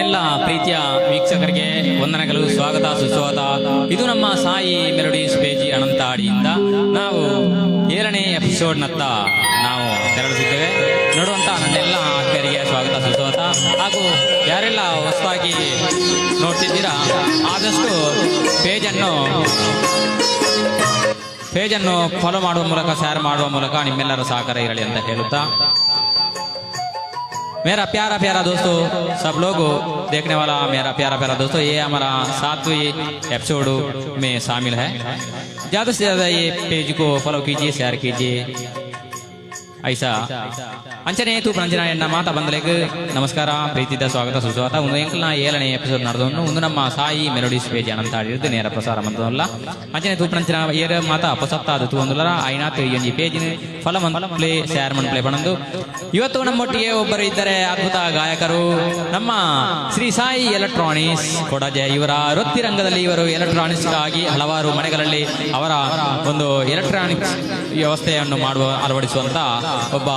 ನನ್ನೆಲ್ಲ ಪ್ರೀತಿಯ ವೀಕ್ಷಕರಿಗೆ ವಂದನೆಗಳು, ಸ್ವಾಗತ ಸುಸ್ವಾಗತ. ಇದು ನಮ್ಮ ಸಾಯಿ ಮೆಲೋಡಿಸ್ ಪೇಜಿ ಅನಂತಾಡಿಯಿಂದ ನಾವು 7ನೇ ಎಪಿಸೋಡ್ನತ್ತ ನಾವು ತೆರಳುತ್ತಿದ್ದೇವೆ. ನೋಡುವಂತ ನನ್ನೆಲ್ಲ ಆತ್ಮೀಯರಿಗೆ ಸ್ವಾಗತ ಸುಸ್ವಾಗತ. ಹಾಗೂ ಯಾರೆಲ್ಲ ಹೊಸದಾಗಿ ನೋಡ್ತಿದ್ದೀರಾ ಆದಷ್ಟು ಪೇಜನ್ನು ಫಾಲೋ ಮಾಡುವ ಮೂಲಕ, ಶೇರ್ ಮಾಡುವ ಮೂಲಕ ನಿಮ್ಮೆಲ್ಲರ ಸಹಕಾರ ಇರಲಿ ಅಂತ ಹೇಳುತ್ತಾ, मेरा प्यारा प्यारा दोस्तों, सब लोग देखने वाला मेरा प्यारा प्यारा दोस्तों, ये हमारा 7वीं एपिसोड में शामिल है. ज़्यादा से ज़्यादा ये पेज को फॉलो कीजिए, शेयर कीजिए. ऐसा ಅಂಚನೆ ತೂಪು ನಂಜನ ಎನ್ನ ಮಾತಾ ಬಂದಲೆಗೆ ನಮಸ್ಕಾರ, ಪ್ರೀತಿದ ಸ್ವಾಗತ ಸುಸ್ವಾಗತ. ಒಂದು ಎಂಕಲ್ನ 7ನೇ ಎಪಿಸೋಡ್ ನಡೆದವನ್ನು ಒಂದು ನಮ್ಮ ಸಾಯಿ ಮೆಲೋಡಿಸ್ ಪೇಜ್ ಅನಂತ ಹಿಡಿದು ನೇರ ಪ್ರಸಾರ ಮಂತಲ್ಲ. ಅಂಚನೆ ತೂಪು ನಂಜನ ಏರ ಮಾತಾ ಪಸತ್ತಾದ ತೂಂದುಲರ ಐನಾತ್ ಈ ಪೇಜಿನ ಫಲ ಮಂತ ಪ್ಲೇ ಶೇರ್ ಮನ್ ಪ್ಲೇ ಪಣಂದು. ಇವತ್ತು ನಮ್ಮೊಟ್ಟಿಗೆ ಒಬ್ಬರು ಇದ್ದಾರೆ, ಅದ್ಭುತ ಗಾಯಕರು, ನಮ್ಮ ಶ್ರೀ ಸಾಯಿ ಎಲೆಕ್ಟ್ರಾನಿಕ್ಸ್ ಕೊಡಜೆ. ಇವರ ವೃತ್ತಿ ರಂಗದಲ್ಲಿ ಇವರು ಎಲೆಕ್ಟ್ರಾನಿಕ್ಸ್ ಆಗಿ ಹಲವಾರು ಮನೆಗಳಲ್ಲಿ ಅವರ ಒಂದು ಎಲೆಕ್ಟ್ರಾನಿಕ್ಸ್ ವ್ಯವಸ್ಥೆಯನ್ನು ಅಳವಡಿಸುವಂತ ಒಬ್ಬ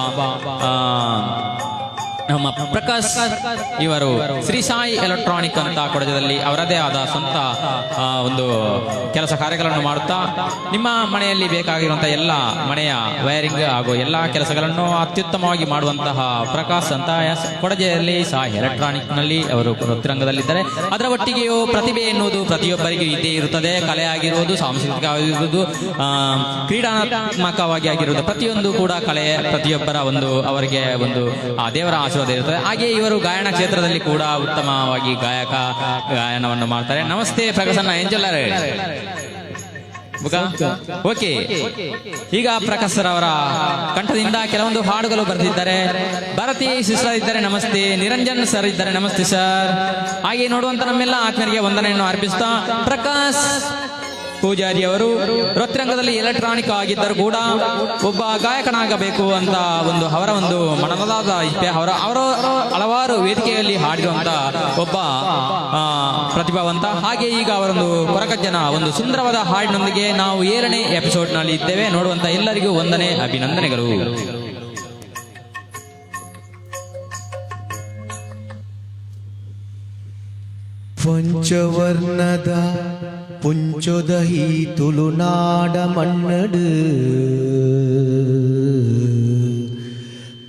ನಮ್ಮ ಪ್ರಕಾಶ್. ಇವರು ಶ್ರೀ ಸಾಯಿ ಎಲೆಕ್ಟ್ರಾನಿಕ್ ಅಂತ ಕೊಡಜದಲ್ಲಿ ಅವರದೇ ಆದ ಸ್ವಂತ ಒಂದು ಕೆಲಸ ಕಾರ್ಯಗಳನ್ನು ಮಾಡುತ್ತಾ ನಿಮ್ಮ ಮನೆಯಲ್ಲಿ ಬೇಕಾಗಿರುವಂತಹ ಎಲ್ಲ ಮನೆಯ ವೈರಿಂಗ್ ಹಾಗೂ ಎಲ್ಲ ಕೆಲಸಗಳನ್ನು ಅತ್ಯುತ್ತಮವಾಗಿ ಮಾಡುವಂತಹ ಪ್ರಕಾಶ್ ಅಂತ ಕೊಡಜೆಯಲ್ಲಿ ಸಾಯಿ ಎಲೆಕ್ಟ್ರಾನಿಕ್ ನಲ್ಲಿ ಅವರು ವೃತ್ತಿರಂಗದಲ್ಲಿದ್ದಾರೆ. ಅದರ ಒಟ್ಟಿಗೆಯೂ ಪ್ರತಿಭೆ ಎನ್ನುವುದು ಪ್ರತಿಯೊಬ್ಬರಿಗೂ ಇದ್ದೇ ಇರುತ್ತದೆ. ಕಲೆ ಆಗಿರುವುದು, ಸಾಂಸ್ಕೃತಿಕವಾಗಿರುವುದು, ಕ್ರೀಡಾತ್ಮಕವಾಗಿ ಆಗಿರುವುದು, ಪ್ರತಿಯೊಂದು ಕೂಡ ಕಲೆ ಪ್ರತಿಯೊಬ್ಬರ ಒಂದು ಅವರಿಗೆ ಒಂದು ದೇವರ ಆಶೀರ್ವಾದ ಇರುತ್ತದೆ. ಹಾಗೆ ಇವರು ಗಾಯನ ಕ್ಷೇತ್ರದಲ್ಲಿ ಕೂಡ ಉತ್ತಮವಾಗಿ ಗಾಯನವನ್ನು ಮಾಡ್ತಾರೆ. ನಮಸ್ತೆ ಪ್ರಕಾಶನ್ನ ಎಂಜಲ್ಲರೇ. ಓಕೆ, ಈಗ ಪ್ರಕಾಶ್ ಸರ್ ಅವರ ಕಂಠದಿಂದ ಕೆಲವೊಂದು ಹಾಡುಗಳು ಬರೆದಿದ್ದಾರೆ. ಭಾರತಿ ಸಿಸ್ಟರ್ ಇದ್ದಾರೆ, ನಮಸ್ತೆ. ನಿರಂಜನ್ ಸರ್ ಇದ್ದಾರೆ, ನಮಸ್ತೆ ಸರ್. ಹಾಗೆ ನೋಡುವಂತ ನಮ್ಮೆಲ್ಲ ಆತ್ಮೀಯರಿಗೆ ವಂದನೆಯನ್ನು ಅರ್ಪಿಸ್ತಾ, ಪ್ರಕಾಶ್ ಪೂಜಾರಿ ಅವರು ವೃತ್ತಿರಂಗದಲ್ಲಿ ಎಲೆಕ್ಟ್ರಾನಿಕ್ ಆಗಿದ್ದರೂ ಕೂಡ ಒಬ್ಬ ಗಾಯಕನಾಗಬೇಕು ಅಂತ ಒಂದು ಅವರ ಒಂದು ಮನದಾದ ಇಚ್ಛೆ. ಅವರ ಹಲವಾರು ವೇದಿಕೆಯಲ್ಲಿ ಹಾಡಿರುವಂತ ಒಬ್ಬ ಪ್ರತಿಭಾವಂತ. ಹಾಗೆ ಈಗ ಅವರೊಂದು ಕೊರಗಜ್ಜನ ಒಂದು ಸುಂದರವಾದ ಹಾಡಿನೊಂದಿಗೆ ನಾವು 7ನೇ ಎಪಿಸೋಡ್ ನಲ್ಲಿ ಇದ್ದೇವೆ. ನೋಡುವಂತ ಎಲ್ಲರಿಗೂ ವಂದನೆ, ಅಭಿನಂದನೆಗಳು. ಪಂಚವರ್ಣದ ಪುಂಚೊದಹಿ ತುಳುನಾಡ ಮನ್ನಡು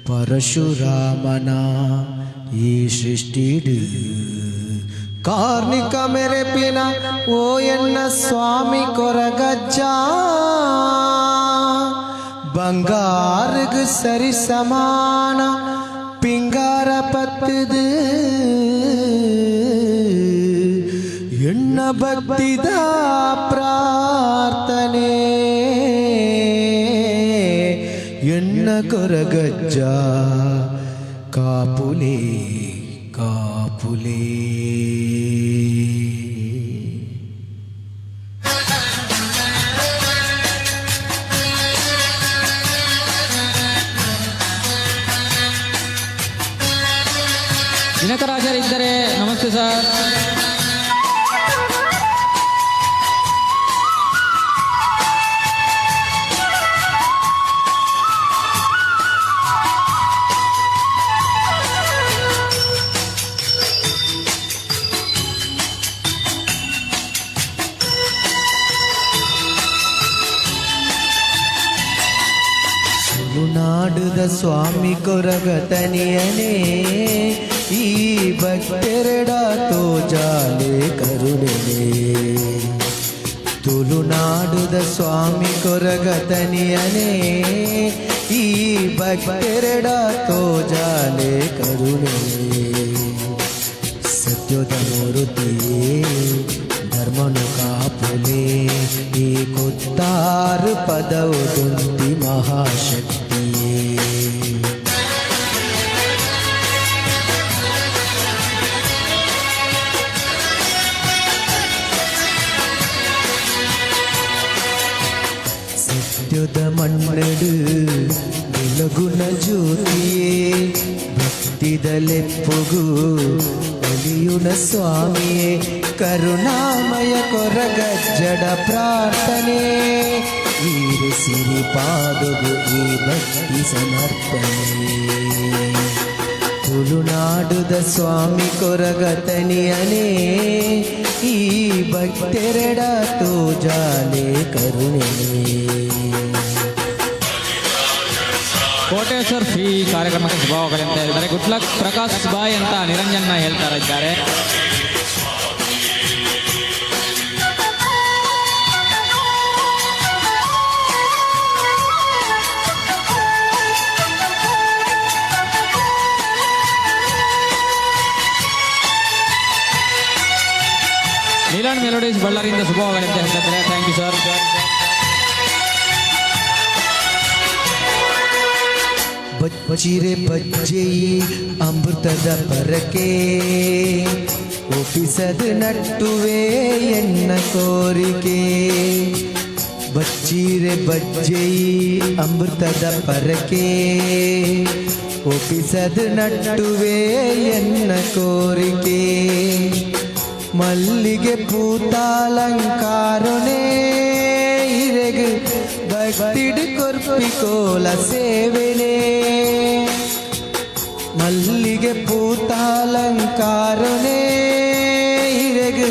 ಪರಶುರಾಮನ ಈ ಸೃಷ್ಟಿಡು ಕಾರ್ಣಿಕ ಮೆರೆಪಿನ ಓ ಎನ್ನ ಸ್ವಾಮಿ ಕೊರಗಜ್ಜ ಬಂಗಾರಗ ಸರಿ ಸಮಾನ ಪಿಂಗಾರ ಪತ್ತದು ಎಣ್ಣ ಭಕ್ತಿದ ಪ್ರಾರ್ಥನೆ ಎಣ್ಣ ಕೊರಗಜ್ಜ ಕಾಪುಲೆ ಕಾಪುಲೆ. ದಿನಕರಾಜರಿದ್ದಾರೆ, ನಮಸ್ತೆ ಸರ್. ತುಳುನಾಡುದ ಸ್ವಾಮಿ ಕೊರಗತನಿಯನೇ ಈ ಭಕ್ತೆರಡ ತೋಜಾಲೆ ಕರುಣೆನೆ. ತುಳುನಾಡುದ ಸ್ವಾಮಿ ಕೊರಗತನಿಯನೇ ಈ ಭಕ್ತೆರಡ ತೋಜಾಲೆ ಕರುಣೆನೆ. ಸತ್ಯದ ಮೂರುತಿಯೇ ಧರ್ಮನು ಕಾಪುಲೆ ಈ ಕೊತ್ತಾರು ಪದವು ದುಂತಿ ಮಹಾಶಕ್ತಿಯೇ. ಸತ್ಯದ ಮಣ್ಣಡು ಬೆಳಗುನ ಜ್ಯೋತಿಯೇ ಭಕ್ತಿದಲೆಪ್ಪುಗು ಒಲಿಯುಣ ಸ್ವಾಮಿಯೇ ಕರುಣಾಮಯ ಕೊರಗಜ್ಜಡ ಪ್ರಾರ್ಥನೆ ಈರು ಸಿರಿ ಪಾದುಗು ಈ ಭಕ್ತಿ ಸಮರ್ಪಣೆ. ತುಳುನಾಡುದ ಸ್ವಾಮಿ ಕೊರಗತನಿಯನೇ ಈ ಭಕ್ತೆರಡ ತೋಜಾಲೆ ಕರುಣೆ ಕೋಟೇಶ್ವರ್ ಶ್ರೀ ಕಾರ್ಯಕ್ರಮಕ್ಕೆ ಶುಭವಾಗಲಿ ಅಂತ ಹೇಳಿದ್ದಾರೆ. ಗುಡ್ ಲಕ್ ಪ್ರಕಾಶ್ ಬಾಯ್ ಅಂತ ನಿರಂಜನ್ನ ಹೇಳ್ತಾ ಇದ್ದಾರೆ. ನೀಲಾಂಡ್ ಮೆಲೋಡೀಸ್ ಬಳ್ಳಾರಿಯಿಂದ ಶುಭವಾಗಲಿ ಅಂತ ಹೇಳ್ತಾರೆ. Thank you sir. ಬಚ್ಚಿರೆ ಬಜ್ಜೆಯಿ ಅಮೃತದ ಪರಕೆ ಒಪ್ಪಿಸದ ನಟ್ಟುವೆ ಎನ್ನ ಕೋರಿಕೆ. ಬಚ್ಚಿರೆ ಬಜ್ಜೆಯಿ ಅಮೃತದ ಪರಕೆ ಒಪ್ಪಿಸದ ನಟ್ಟುವೆ ಎನ್ನ ಕೋರಿಕೆ. ಮಲ್ಲಿಗೆ ಪೂತಾಲಂಕಾರನೇ ಇರೆಗು ಭಕ್ತಿಡು ಕೊರ್ಪಿಕೋಲ ಸೇವೆನೇ. ಮಲ್ಲಿಗೆ ಪೂತಾಲಂಕಾರನೇ ಇರೆಗು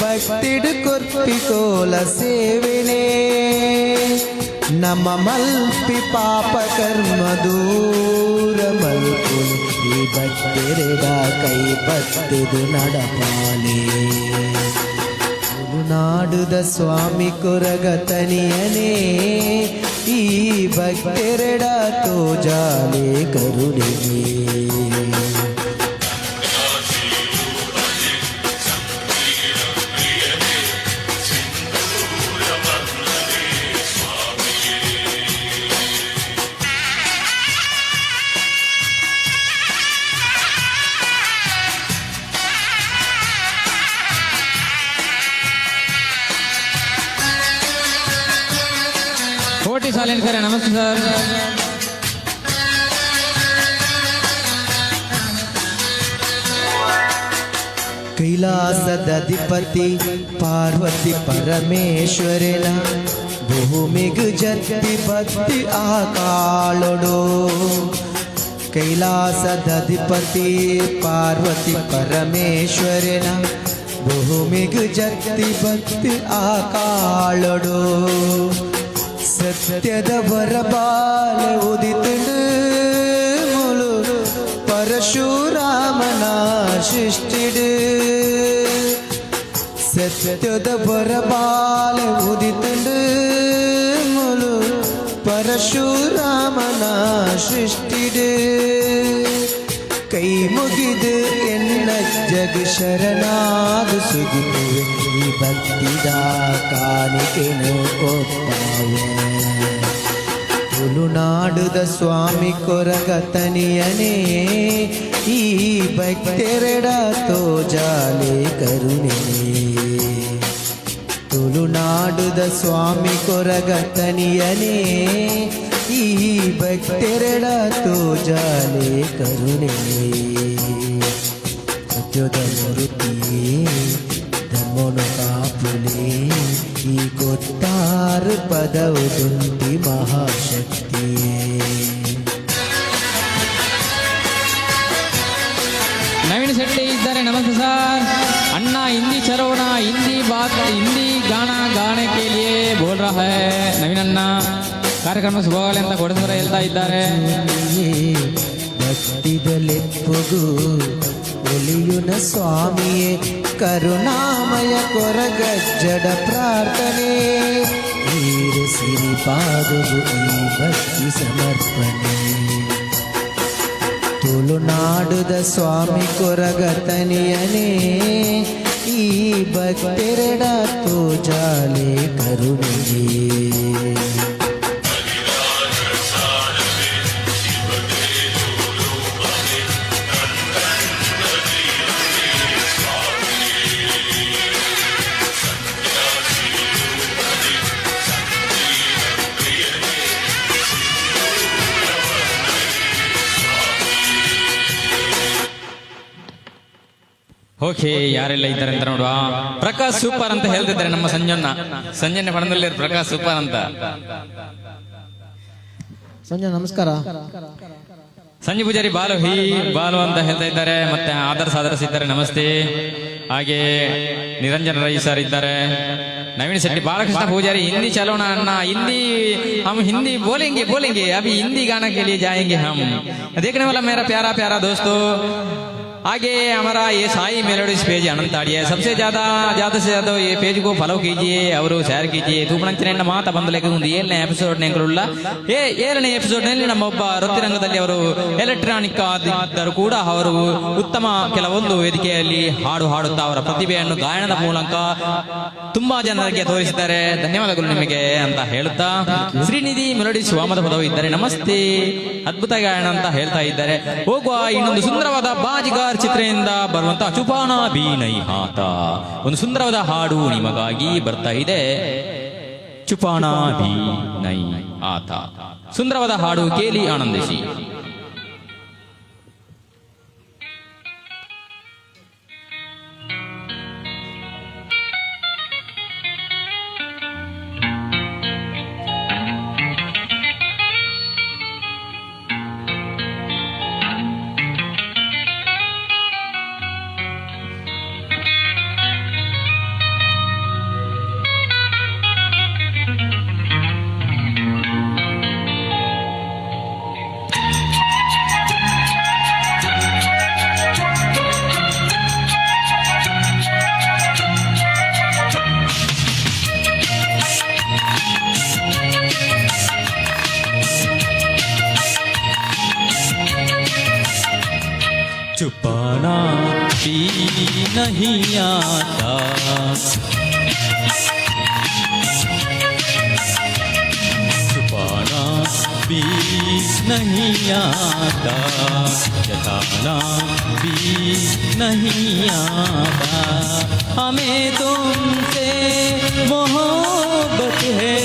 ಭಕ್ತಿಡು ಕೊರ್ಪಿಕೋಲ ಸೇವೆನೇ. ನಮ್ಮ ಮಲ್ಪಿ ಪಾಪ ಕರ್ಮ ದೂರ ಮಲ್ಪುನು ಈ ಭಕ್ತೆರೆಡ ಕೈ ಬತ್ತದು ನಡಪಾಲೆ. ತುಳುನಾಡುದ ಸ್ವಾಮಿ ಕೊರಗತನಿಯನೇ ಈ ಭಕ್ತೆರೆಡ ತೋಜಾಲೆ ಕರುಣೆ. ಕೋಟಿ ಸಾಲಿನ ಸರ್ ನಮಸ್ತೆ ಸರ್. ಕೈಲಾಸದಧಿಪತಿ ಪಾರ್ವತಿ ಪರಮೇಶ್ವರನ ಭೂಮಿಗು ಜತ್ತಿ ಭಕ್ತಿ ಆಕಾಳೊಡು. ಕೈಲಾಸದಧಿಪತಿ ಪಾರ್ವತಿ ಪರಮೇಶ್ವರನ ಭೂಮಿಗು ಜತ್ತಿ ಭಕ್ತಿ ಆಕಾಳೊಡು. ಸತ್ಯದ ಬರಬಾಲ ಉದಿತುಂಡು ಮುಳು ಪರಶುರಾಮನ ಸೃಷ್ಟಿಡು. ಸತ್ಯದ ಬರಬಾಲ ಉದಿತುಂಡು ಮುಳು ಪರಶುರಾಮನ ಸೃಷ್ಟಿಡು. ಕೈ ಮುಗಿದು ಎನ್ನ ಜಗ ಶರಣಾದು ಸುಗಿದುವೆ ಈ ಭಕ್ತಿದ ಕಾಣಿಕೆನು ಒಪ್ಪಾವೆ. ತುಳುನಾಡುದ ಸ್ವಾಮಿ ಕೊರಗತನಿಯನೇ ಈ ಭಕ್ತೆರೆಡ ತೋಜಾಲೆ ಕರುಣೆ. ತುಳುನಾಡುದ ಸ್ವಾಮಿ ಕೊರಗತನಿಯನೇ ಈ ಭಕ್ತೆರೆಡ ತೋಜಾಲೆ ಕರುಣೆ. ಸತ್ಯದ ಮೂರ್ತಿಯೇ ಧರ್ಮನು ಕಾಪುಲೆ ಈ ಗೊತ್ತಾರು ಪದವು ದುಂಟಿ ಮಹಾಶಕ್ತಿಯೇ. ನವೀನ್ ಶೆಟ್ಟಿ ಇದ್ದಾರೆ ನಮಸ್ತೆ ಸರ್. अन्ना हिंदी चरोना हिंदी बात हिंदी गाना गाने के लिए बोल रहा है नवीन अन्ना. ಕಾರ್ಯಕ್ರಮ ಶುಭವಾಗಲಿ ಅಂತ ಕೊಡಸರ ಹೇಳ್ತಾ ಇದ್ದಾರೆ. ಭಕ್ತಿದಲೆಪ್ಪುಗು ಒಲಿಯುನ ಸ್ವಾಮಿಯೇ ಕರುಣಾಮಯ ಕೊರಗಜ್ಜಡ ಪ್ರಾರ್ಥನೆ. ನೀರ ಸಿರಿಪಾದುಗು ಈ ಭಕ್ತಿ ಸಮರ್ಪಣೆ. ತುಳುನಾಡುದ ಸ್ವಾಮಿ ಕೊರಗತನಿಯನೇ ಈ ಭಕ್ತೆರಡ ತೋಜಾಲೆ ಕರುಣೆಗೆ. ಓಕೆ, ಯಾರೆಲ್ಲ ಇದ್ದಾರೆ ಅಂತ ನೋಡುವ. ಪ್ರಕಾಶ್ ಸೂಪರ್ ಅಂತ ಹೇಳ್ತಿದ್ದಾರೆ ನಮ್ಮ ಸಂಜೆ ಪಣದಲ್ಲಿ ಪ್ರಕಾಶ್ ಸೂಪರ್ ಅಂತ. ಸಂಜೆ ನಮಸ್ಕಾರ. ಸಂಜೆ ಪೂಜಾರಿ ಬಾಲು ಅಂತ ಹೇಳ್ತಾ ಇದ್ದಾರೆ. ಮತ್ತೆ ಆದರ್ಶ ಇದ್ದಾರೆ, ನಮಸ್ತೆ. ಹಾಗೆ ನಿರಂಜನ್ ರೈ ಸರ್ ಇದ್ದಾರೆ. नवीन शेट्टी बालकृष्ण पुजारी हिंदी चलो ना अन्ना, हिंदी हम हिंदी बोलेंगे अभी हिंदी गाना के लिए जाएंगे हम. देखने वाला मेरा प्यारा प्यारा दोस्तों, आगे हमारा ये साई मेलोडीज पेज अनंत आड़ी है. सबसे ज्यादा से ज्यादा ये पेज को फॉलो कीजिए और शेयर कीजिए. ತೂಪಣಂಚಿನ ಮಾತ ಬಂದಲೆಗೆ ಒಂದು 7ನೇ ಎಪಿಸೋಡ್ ನೆಂಕರುಳ್ಳ 7ನೇ ಎಪಿಸೋಡ್ ನಲ್ಲಿ ನಮ್ಮೊಬ್ಬ ವೃತ್ತಿರಂಗದಲ್ಲಿ ಅವರು ಎಲೆಕ್ಟ್ರಾನಿಕ್ ಆದರೂ ಕೂಡ ಅವರು ಉತ್ತಮ ಕೆಲವೊಂದು ವೇದಿಕೆಯಲ್ಲಿ ಹಾಡುತ್ತಾ ಅವರ ಪ್ರತಿಭೆಯನ್ನು ಗಾಯನದ ಮೂಲಕ ತುಂಬಾ ಜನರಿಗೆ ತೋರಿಸಿದ್ದಾರೆ. ಧನ್ಯವಾದಗಳು ನಿಮಗೆ ಅಂತ ಹೇಳುತ್ತಾ ಶ್ರೀನಿಧಿ ಮೆಲೋಡಿಸ್ ವಾಮದ ಪದವು ಇದ್ದಾರೆ, ನಮಸ್ತೆ, ಅದ್ಭುತ ಗಾಯನ ಅಂತ ಹೇಳ್ತಾ ಇದ್ದಾರೆ. ಹೋಗುವ ಇನ್ನೊಂದು ಸುಂದರವಾದ ಬಾಜಿಗಾರ್ ಚಿತ್ರದಿಂದ ಬರುವಂತಹ ಚುಪಾನ ಬಿ ನೈ ಹಾತ ಒಂದು ಸುಂದರವಾದ ಹಾಡು ನಿಮಗಾಗಿ ಬರ್ತಾ ಇದೆ. ಚುಪಾನ ಬಿ ನೈ ಆತ ಸುಂದರವಾದ ಹಾಡು, ಕೇಳಿ ಆನಂದಿಸಿ. छुपाना भी नहीं आता, छुपाना भी नहीं आता, जताना भी नहीं आता. हमें तुमसे मोहब्बत है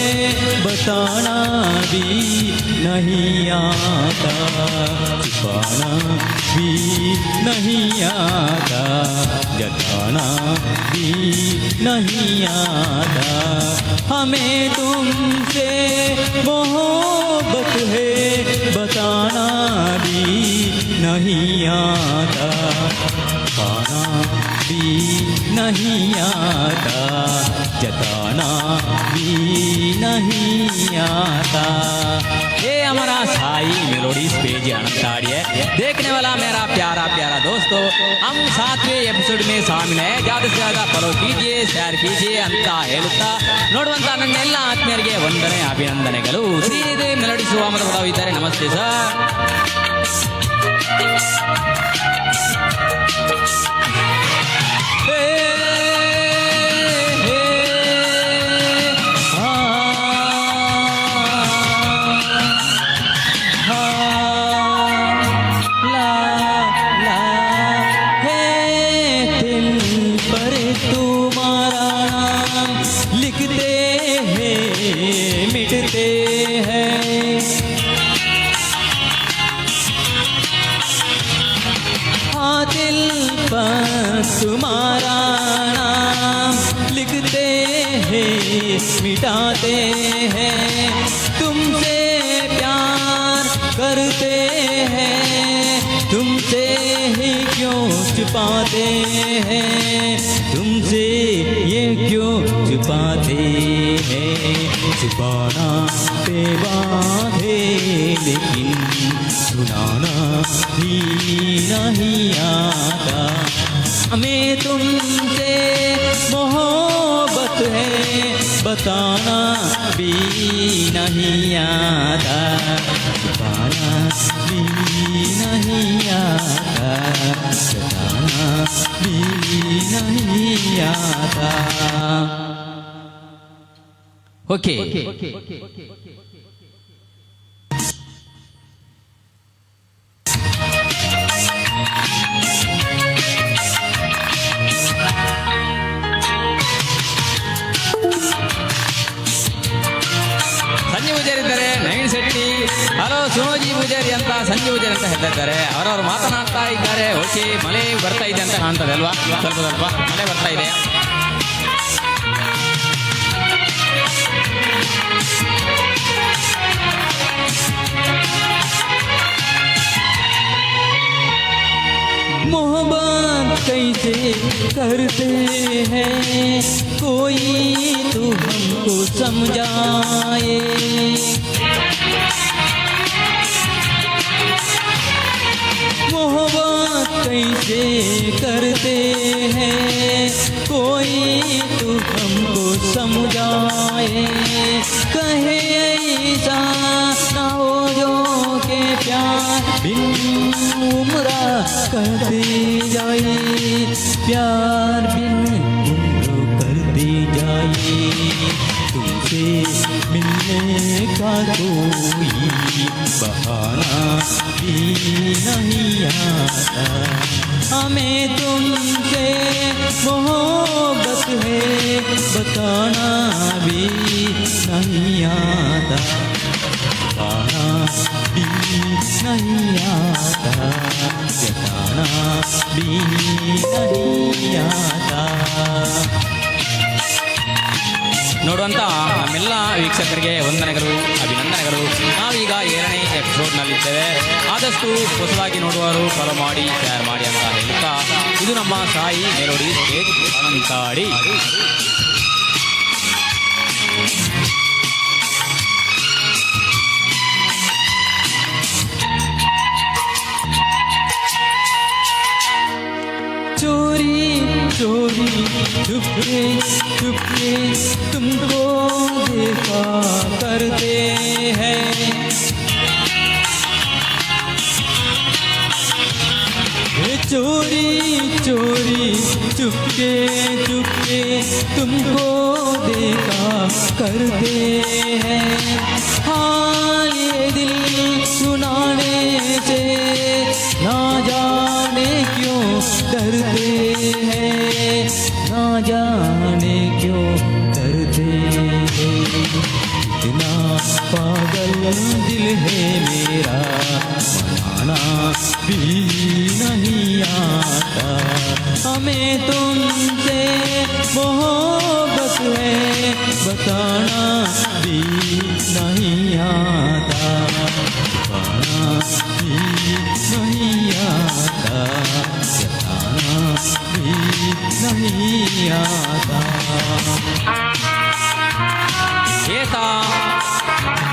बताना भी नहीं आता, छुपाना भी नहीं आता, जताना भी नहीं आता. हमें तुमसे मोहब्बत है बताना भी नहीं आता, पाना भी नहीं आता, जताना भी नहीं आता. ये हमारा साई मेलोडीज पेज अनंताड़ी है. देखने वाला मेरा प्यारा प्यारा दोस्तों, हम 7वें एपिसोड में शामिल है. ज्यादा से ज्यादा फॉलो कीजिए, शेयर कीजिए ಅಂತ ಹೇಳುತ್ತಾ ನೋಡುವಂತ ನನ್ನೆಲ್ಲ ಆತ್ಮೀಯರಿಗೆ ವಂದನೆ ಅಭಿನಂದನೆಗಳು. ಶ್ರೀನಿಧಿ ಮೆಲೋಡಿಸ್ ವಾಮದ ಪದವು ಇದ್ದಾರೆ, ನಮಸ್ತೆ ಸರ್. तुम्हारा नाम लिखते हैं मिटाते हैं, तुमसे प्यार करते हैं, तुमसे ही क्यों छुपाते हैं, तुमसे ये क्यों छुपाते हैं. छुपाना पे बांधे लेकिन सुनाना ही नहीं आता. हमें तुमसे मोहब्बत है बताना भी नहीं आता, छुपाना भी नहीं आता, बताना भी नहीं आता. ओके ಸಂಜೆ ಪೂಜಾರಿ ಇದ್ದಾರೆ, ನವೀನ್ ಶೆಟ್ಟಿ, ಹಲೋ ಸೋನೋಜಿ ಪೂಜಾರಿ ಅಂತ ಸಂಜೆ ಪೂಜಾರಿ ಅಂತ ಹೇಳ್ತಾ ಇದ್ದಾರೆ. ಅವರವರು ಮಾತನಾಡ್ತಾ ಇದ್ದಾರೆ. ಓಕೆ, ಮಳೆ ಬರ್ತಾ ಇದೆ ಅಂತ ಕಾಣ್ತದೆ ಅಲ್ವಾ? ಸ್ವಲ್ಪ ಮಳೆ ಬರ್ತಾ ಇದೆ. कैसे करते हैं कोई तो हमको समझाए। मोहब्बत कैसे करते हैं कोई तो हमको समझाए। कहे ऐसा ना हो जो के प्यार बिन उम्र करते जाए, प्यार बिन उम्र करते जाए। तुमसे मिलने का कोई बहाना भी नहीं आता। हमें तुमसे मोहब्बत है बताना भी नहीं आता, बताना भी नहीं आता, जताना भी नहीं आता। ನೋಡುವಂತ ನಮ್ಮೆಲ್ಲ ವೀಕ್ಷಕರಿಗೆ ವಂದನೆಗಳು, ಅಭಿನಂದನೆಗಳು. ನಾವೀಗ 7ನೇ ಎಪಿಸೋಡ್ನಲ್ಲಿದ್ದೇವೆ. ಆದಷ್ಟು ಹೊಸದಾಗಿ ನೋಡುವವರು ಫಾಲೋ ಮಾಡಿ, ಶೇರ್ ಮಾಡಿ ಅಂತ ಹೇಳುತ್ತಾ, ಇದು ನಮ್ಮ ಸಾಯಿ ಮೆಲೋಡಿ ಸ್ಟೇಜ್ ಅನಂತಾಡಿ. चोरी चोरी छुपके छुपके तुमको देखा करते हैं। चोरी चोरी चुपके चुपके तुमको देखा करते हैं। हाल ये दिल सुनाने से ना जाने क्यों डरते हैं, ना जाने क्यों डरते हैं। इतना पागल दिल है मेरा मनाना भी नहीं आता। हमें तुमसे मोहब्बत है बताना भी नहीं आता, बताना भी नहीं आता, जताना भी नहीं आता। ये था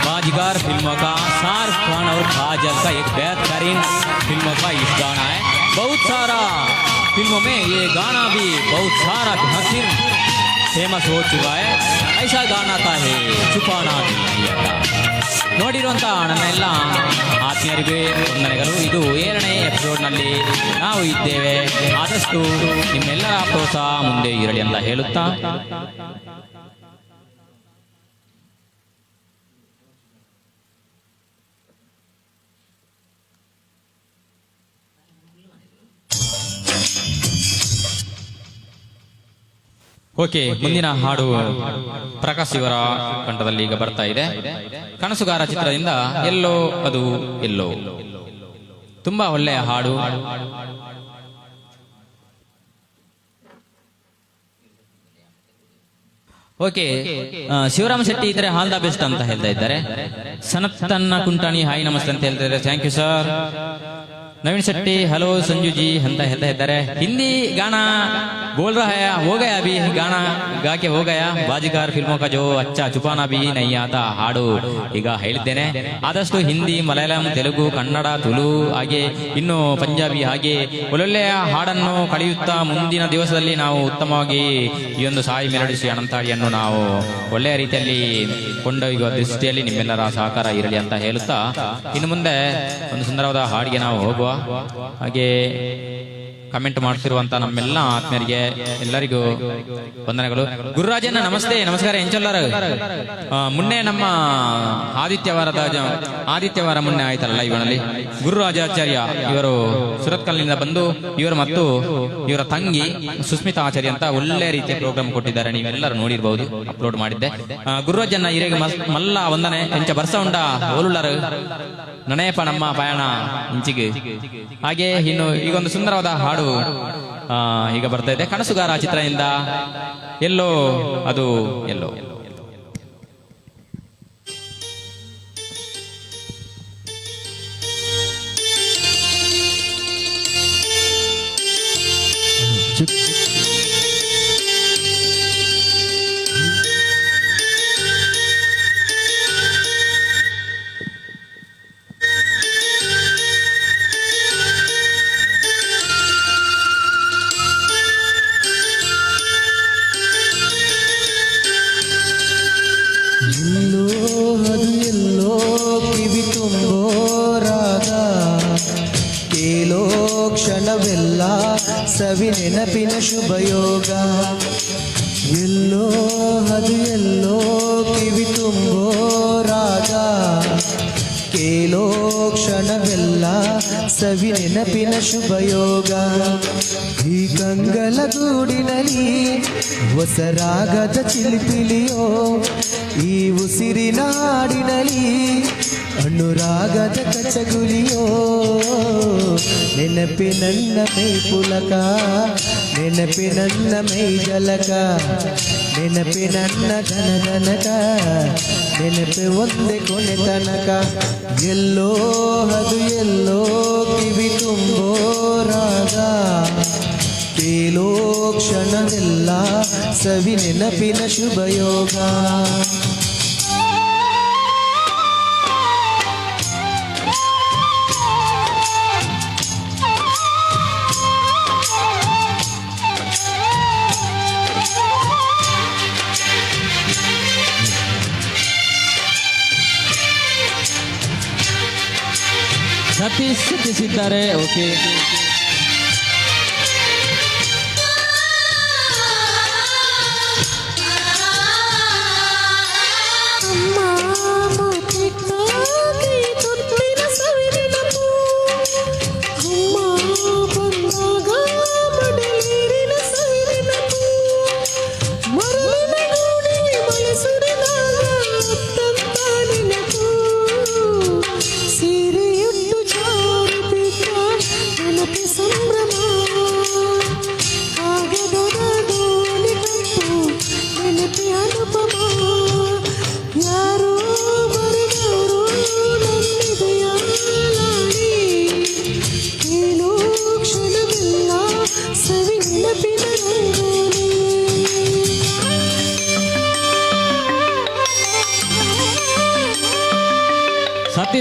बाजीगर फिल्मों का शाहरुख खान और काजल का एक बेहतरीन फिल्मों का इस गाना है। बहुत सारा फिल्मों में ये गाना भी बहुत सारा बेहतरीन फेमस हो चुका है। ऐसा गाना था है छुपाना भी नहीं आता। ನೋಡಿರುವಂಥ ನನ್ನ ಎಲ್ಲ ಆತ್ಮೀಯರಿಗೆ ವಂದನೆಗಳು. ಇದು 7ನೇ ಎಪಿಸೋಡ್ನಲ್ಲಿ ನಾವು ಇದ್ದೇವೆ. ಆದಷ್ಟು ನಿಮ್ಮೆಲ್ಲರ ಪ್ರೋತ್ಸಾಹ ಮುಂದೆ ಇರಲಿ ಅಂತ ಹೇಳುತ್ತಾ, ಓಕೆ, ಮುಂದಿನ ಹಾಡು ಪ್ರಕಾಶ್ ಇವರ ಕಂಠದಲ್ಲಿ ಈಗ ಬರ್ತಾ ಇದೆ. ಕನಸುಗಾರ ಚಿತ್ರದಿಂದ ಎಲ್ಲೋ ಅದು ಎಲ್ಲೋ. ತುಂಬಾ ಒಳ್ಳೆಯ ಹಾಡು. ಓಕೆ, ಶಿವರಾಮ ಶೆಟ್ಟಿ ಇದ್ರೆ ಆಲ್ ದ ಬೆಸ್ಟ್ ಅಂತ ಹೇಳ್ತಾ ಇದ್ದಾರೆ. ಸನತ್ತನ್ನ ಕುಂಟಾಣಿ ಹಾಯ್ ನಮಸ್ತೆ ಅಂತ ಹೇಳ್ತಾ ಇದ್ದಾರೆ. Thank you sir. Naveen Shetty hello Sanju ji ಅಂತ ಹೇಳ್ತಾ ಇದ್ದಾರೆ. ಹಿಂದಿ ಗಾना बोल रहा है, हो गया अभी गाना गा के हो गया. बाजीगर फिल्मों का जो अच्छा छुपाना भी नहीं आता ಹಾಡು ಈಗ ಹೇಳಿದ್ದೇನೆ. ಆದಷ್ಟು ಹಿಂದಿ, ಮಲಯಾಳಂ, ತೆಲುಗು, ಕನ್ನಡ, ತುಳು ಹಾಗೆ ಇನ್ನು ಪಂಜಾಬಿ ಹಾಗೆ ಒಳ್ಳೊಳ್ಳೆಯ ಹಾಡನ್ನು ಕಳೆಯುತ್ತಾ ಮುಂದಿನ ದಿವಸದಲ್ಲಿ ನಾವು ಉತ್ತಮವಾಗಿ ಈ ಒಂದು ಸಾಯಿ ಮೆಲೋಡಿ ಶ್ರೀ ಅನಂತಾಡಿಯನ್ನು ನಾವು ಒಳ್ಳೆಯ ರೀತಿಯಲ್ಲಿ ಕೊಂಡೊಯ್ಯುವ ದೃಷ್ಟಿಯಲ್ಲಿ ನಿಮ್ಮೆಲ್ಲರ ಸಹಕಾರ ಇರಲಿ ಅಂತ ಹೇಳುತ್ತಾ, ಇನ್ನು ಮುಂದೆ ಒಂದು ಸುಂದರವಾದ ಹಾಡಿಗೆ ನಾವು ಹೋಗುವ. ಹಾಗೆ ಕಮೆಂಟ್ ಮಾಡ್ತಿರುವಂತ ನಮ್ಮೆಲ್ಲ ಆತ್ಮೀಯರಿಗೆ ಎಲ್ಲರಿಗೂ ವಂದನೆಗಳು. ಗುರುರಾಜನ ನಮಸ್ತೆ, ನಮಸ್ಕಾರ. ಎಂಚೊಲ್ಲರ ಮುನ್ನೆ ನಮ್ಮ ಆದಿತ್ಯವಾರ ಮುನ್ನೆ ಆಯ್ತಲ್ಲ ಇವನಲ್ಲಿ ಗುರುರಾಜಾಚಾರ್ಯ ಇವರು ಸುರತ್ಕಲ್ನಿಂದ ಬಂದು ಇವರು ಮತ್ತು ಇವರ ತಂಗಿ ಸುಸ್ಮಿತಾ ಆಚಾರ್ಯ ಅಂತ ಒಳ್ಳೆ ರೀತಿಯ ಪ್ರೋಗ್ರಾಮ್ ಕೊಟ್ಟಿದ್ದಾರೆ. ನೀವೆಲ್ಲರೂ ನೋಡಿರ್ಬಹುದು, ಅಪ್ಲೋಡ್ ಮಾಡಿದ್ದೆ. ಗುರುರಾಜನ ಇರೆಗೆ ಮಲ್ಲ ವಂದನೆ ಎಂಚ ಬರ್ಸ ಉಂಡ ಓಲುಳ್ಳರು ನನೇಪ ನಮ್ಮ ಪಯಣ ಇಂಚಿಗೆ. ಹಾಗೆ ಇನ್ನು ಈಗೊಂದು ಸುಂದರವಾದ ಹಾಡು ಈಗ ಬರ್ತಾ ಇದೆ. ಕನಸುಗಾರ ಚಿತ್ರದಿಂದ ಎಲ್ಲೋ ಅದು ಎಲ್ಲೋ. ಸವಿ ನೆನಪಿನ ಶುಭಯೋಗ. ಎಲ್ಲೋ ಅದು ಎಲ್ಲೋ ಕಿವಿ ತುಂಬೋ ರಾಗ, ಕೇಳೋ ಕ್ಷಣವೆಲ್ಲ ಸವಿ ನೆನಪಿನ ಶುಭಯೋಗ. ಈ ಕಂಗಳ ಗೂಡಿನಲ್ಲಿ ಹೊಸ ರಾಗದ ಚಿಲಿಪಿಲಿಯೋ, ಈ ಉಸಿರಿನ ಹಾಡಿನಲ್ಲಿ ಅನುರಾಗದ ಕಚಗುಲಿಯೋ. ನೆನಪಿನನ್ನ ಮೈ ಪುಲಕ, ನೆನಪಿನನ್ನ ಮೈ ಜಲಕ, ನೆನಪಿನನ್ನ ಘನಘನಕ, ನೆನಪೆ ಒಂದೇ ಕೊನೆ ತನಕ. ಎಲ್ಲೋ ಅದು ಎಲ್ಲೋ ಕಿವಿ ತುಂಬೋ ರಾಗ, ಕೇಳೋ ಕ್ಷಣವೆಲ್ಲ ಸವಿ ನೆನಪಿನ ಶುಭಯೋಗ. ಸತೀಶಿದ್ದಾರೆ. ಓಕೆ,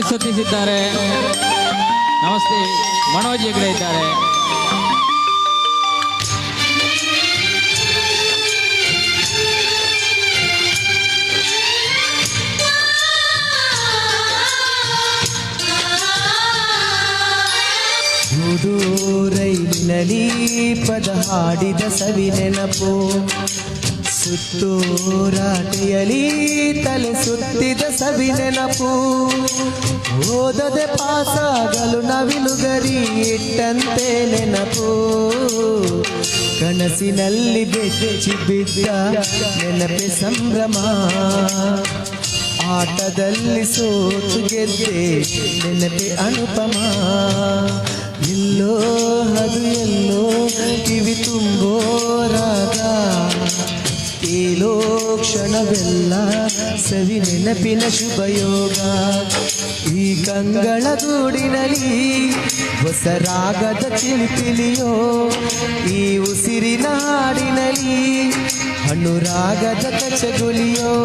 ಸತೀಶ್ ಇದ್ದಾರೆ. ನಮಸ್ತೆ. ಮನೋಜ್ ಹೆಗ್ಡೆ ಇದ್ದಾರೆ. ರೈಲಿನಲ್ಲಿ ಪದ ಹಾಡಿದ ಸವಿ ನೆನಪು, ಸುತ್ತೂರಾಟೆಯಲಿ ತಲೆ ಸುತ್ತಿದ ಸವಿ ನೆನಪು. ಓದದೆ ಪಾಸಾಗಲು ನವಿಲುಗರಿ ಇಟ್ಟಂತೆ ನೆನಪು, ಕನಸಿನಲ್ಲಿ ಬೆಚ್ಚಿ ಬಿದ್ದ ನೆನಪೆ ಸಂಭ್ರಮ. ಆಟದಲ್ಲಿ ಸೋತು ಗೆದ್ದೆ ನೆನಪೆ ಅನುಪಮ. ಎಲ್ಲೋ ಅದು ಎಲ್ಲೋ ಕಿವಿ ತುಂಬೋ ರಾಗ, ಕೇಳೋ ಕ್ಷಣವೆಲ್ಲ ಸವಿ ನೆನಪಿನ ಶುಭಯೋಗ. ಈ ಕಂಗಳ ಗೂಡಿನಲ್ಲಿ ಹೊಸ ರಾಗದ ಚಿಲಿಪಿಲಿಯೋ, ಈ ಉಸಿರಿನ ಹಾಡಿನಲ್ಲಿ ಅನುರಾಗದ ಕಚಗುಲಿಯೋ.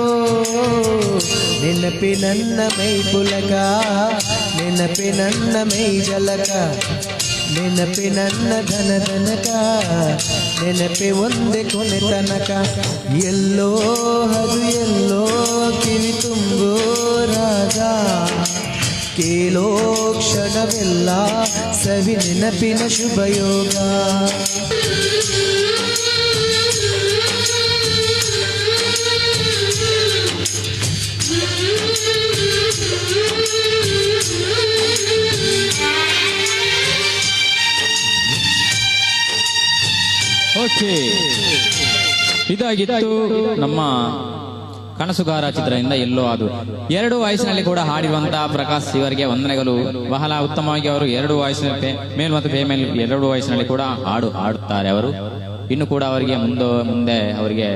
ನೆನಪಿನನ್ನ ಮೈ ಪುಲಕ, ನೆನಪಿನನ್ನ ಮೈ ಜಲಕ, ನೆನಪಿನನ್ನ ಧನಧನಕ, ನೆನಪೆ ಒಂದೇ ಕೊನೆ ತನಕ. ಎಲ್ಲೋ ಅದು ಎಲ್ಲೋ ಕಿವಿ ತುಂಬೋ ರಾಗ, ಕೇಳೋ ಕ್ಷಣವೆಲ್ಲ ಸವಿ ನೆನಪಿನ ಶುಭಯೋಗ. ಓಕೆ, ಇದಾಗಿತ್ತು ನಮ್ಮ ಕನಸುಗಾರ ಚಿತ್ರದಿಂದ ಎಲ್ಲೋ ಅದು. 2 ವಾಯ್ಸ್ನಲ್ಲಿ ಕೂಡ ಹಾಡಿರುವಂತಹ ಪ್ರಕಾಶ್ ಇವರಿಗೆ ವಂದನೆಗಳು. ಬಹಳ ಉತ್ತಮವಾಗಿ ಅವರು 2 ವಾಯ್ಸ್ನಲ್ಲಿ, ಮೇಲ್ ಮತ್ತು ಫೇಮೇಲ್ 2 ವಾಯ್ಸ್ನಲ್ಲಿ ಕೂಡ ಹಾಡುತ್ತಾರೆ ಅವರು. ಇನ್ನು ಕೂಡ ಅವರಿಗೆ ಮುಂದೆ ಅವರಿಗೆ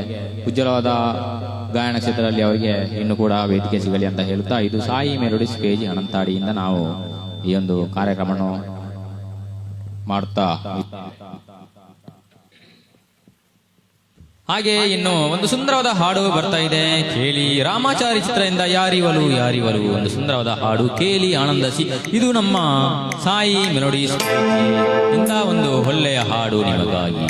ಉಜ್ವಲವಾದ ಗಾಯನ ಕ್ಷೇತ್ರದಲ್ಲಿ ಅವರಿಗೆ ಇನ್ನು ಕೂಡ ವೇದಿಕೆ ಸಿಗಲಿ ಅಂತ ಹೇಳುತ್ತಾ, ಇದು ಸಾಯಿ ಮೆಲೋಡಿಸ್ ಪೇಜ್ ಅನಂತಾಡಿಯಿಂದ ನಾವು ಈ ಒಂದು ಕಾರ್ಯಕ್ರಮವನ್ನು ಮಾಡುತ್ತಾ, ಹಾಗೆ ಇನ್ನು ಒಂದು ಸುಂದರವಾದ ಹಾಡು ಬರ್ತಾ ಇದೆ. ಕೇಳಿ ರಾಮಾಚಾರಿ ಚಿತ್ರದಿಂದ ಯಾರಿವಲು ಯಾರಿವಲು, ಒಂದು ಸುಂದರವಾದ ಹಾಡು ಕೇಳಿ ಆನಂದಿಸಿ. ಇದು ನಮ್ಮ ಸಾಯಿ ಮೆಲೋಡಿಸ್ ಇಂಥ ಒಂದು ಒಳ್ಳೆಯ ಹಾಡು ನಿಮಗಾಗಿ.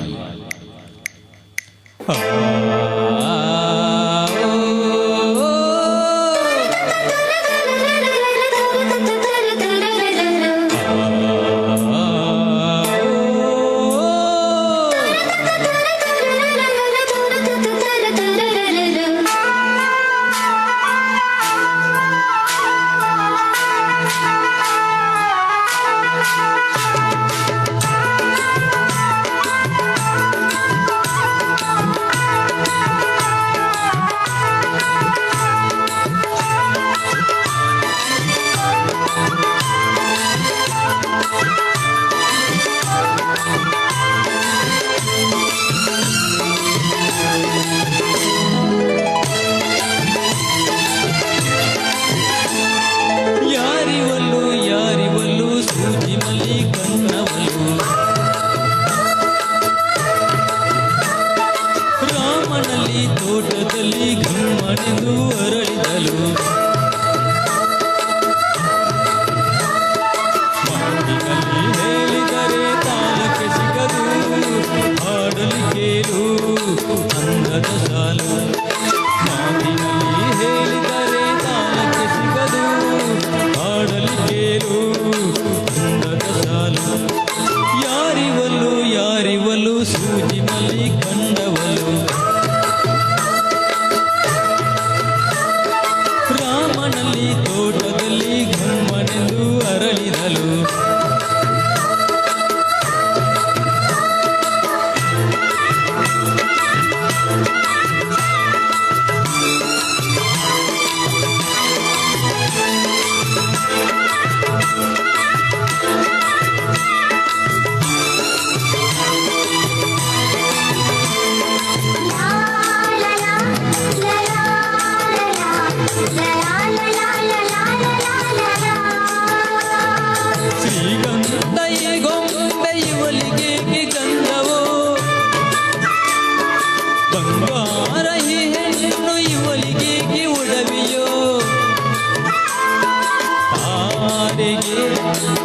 ತಾರೆಗೆ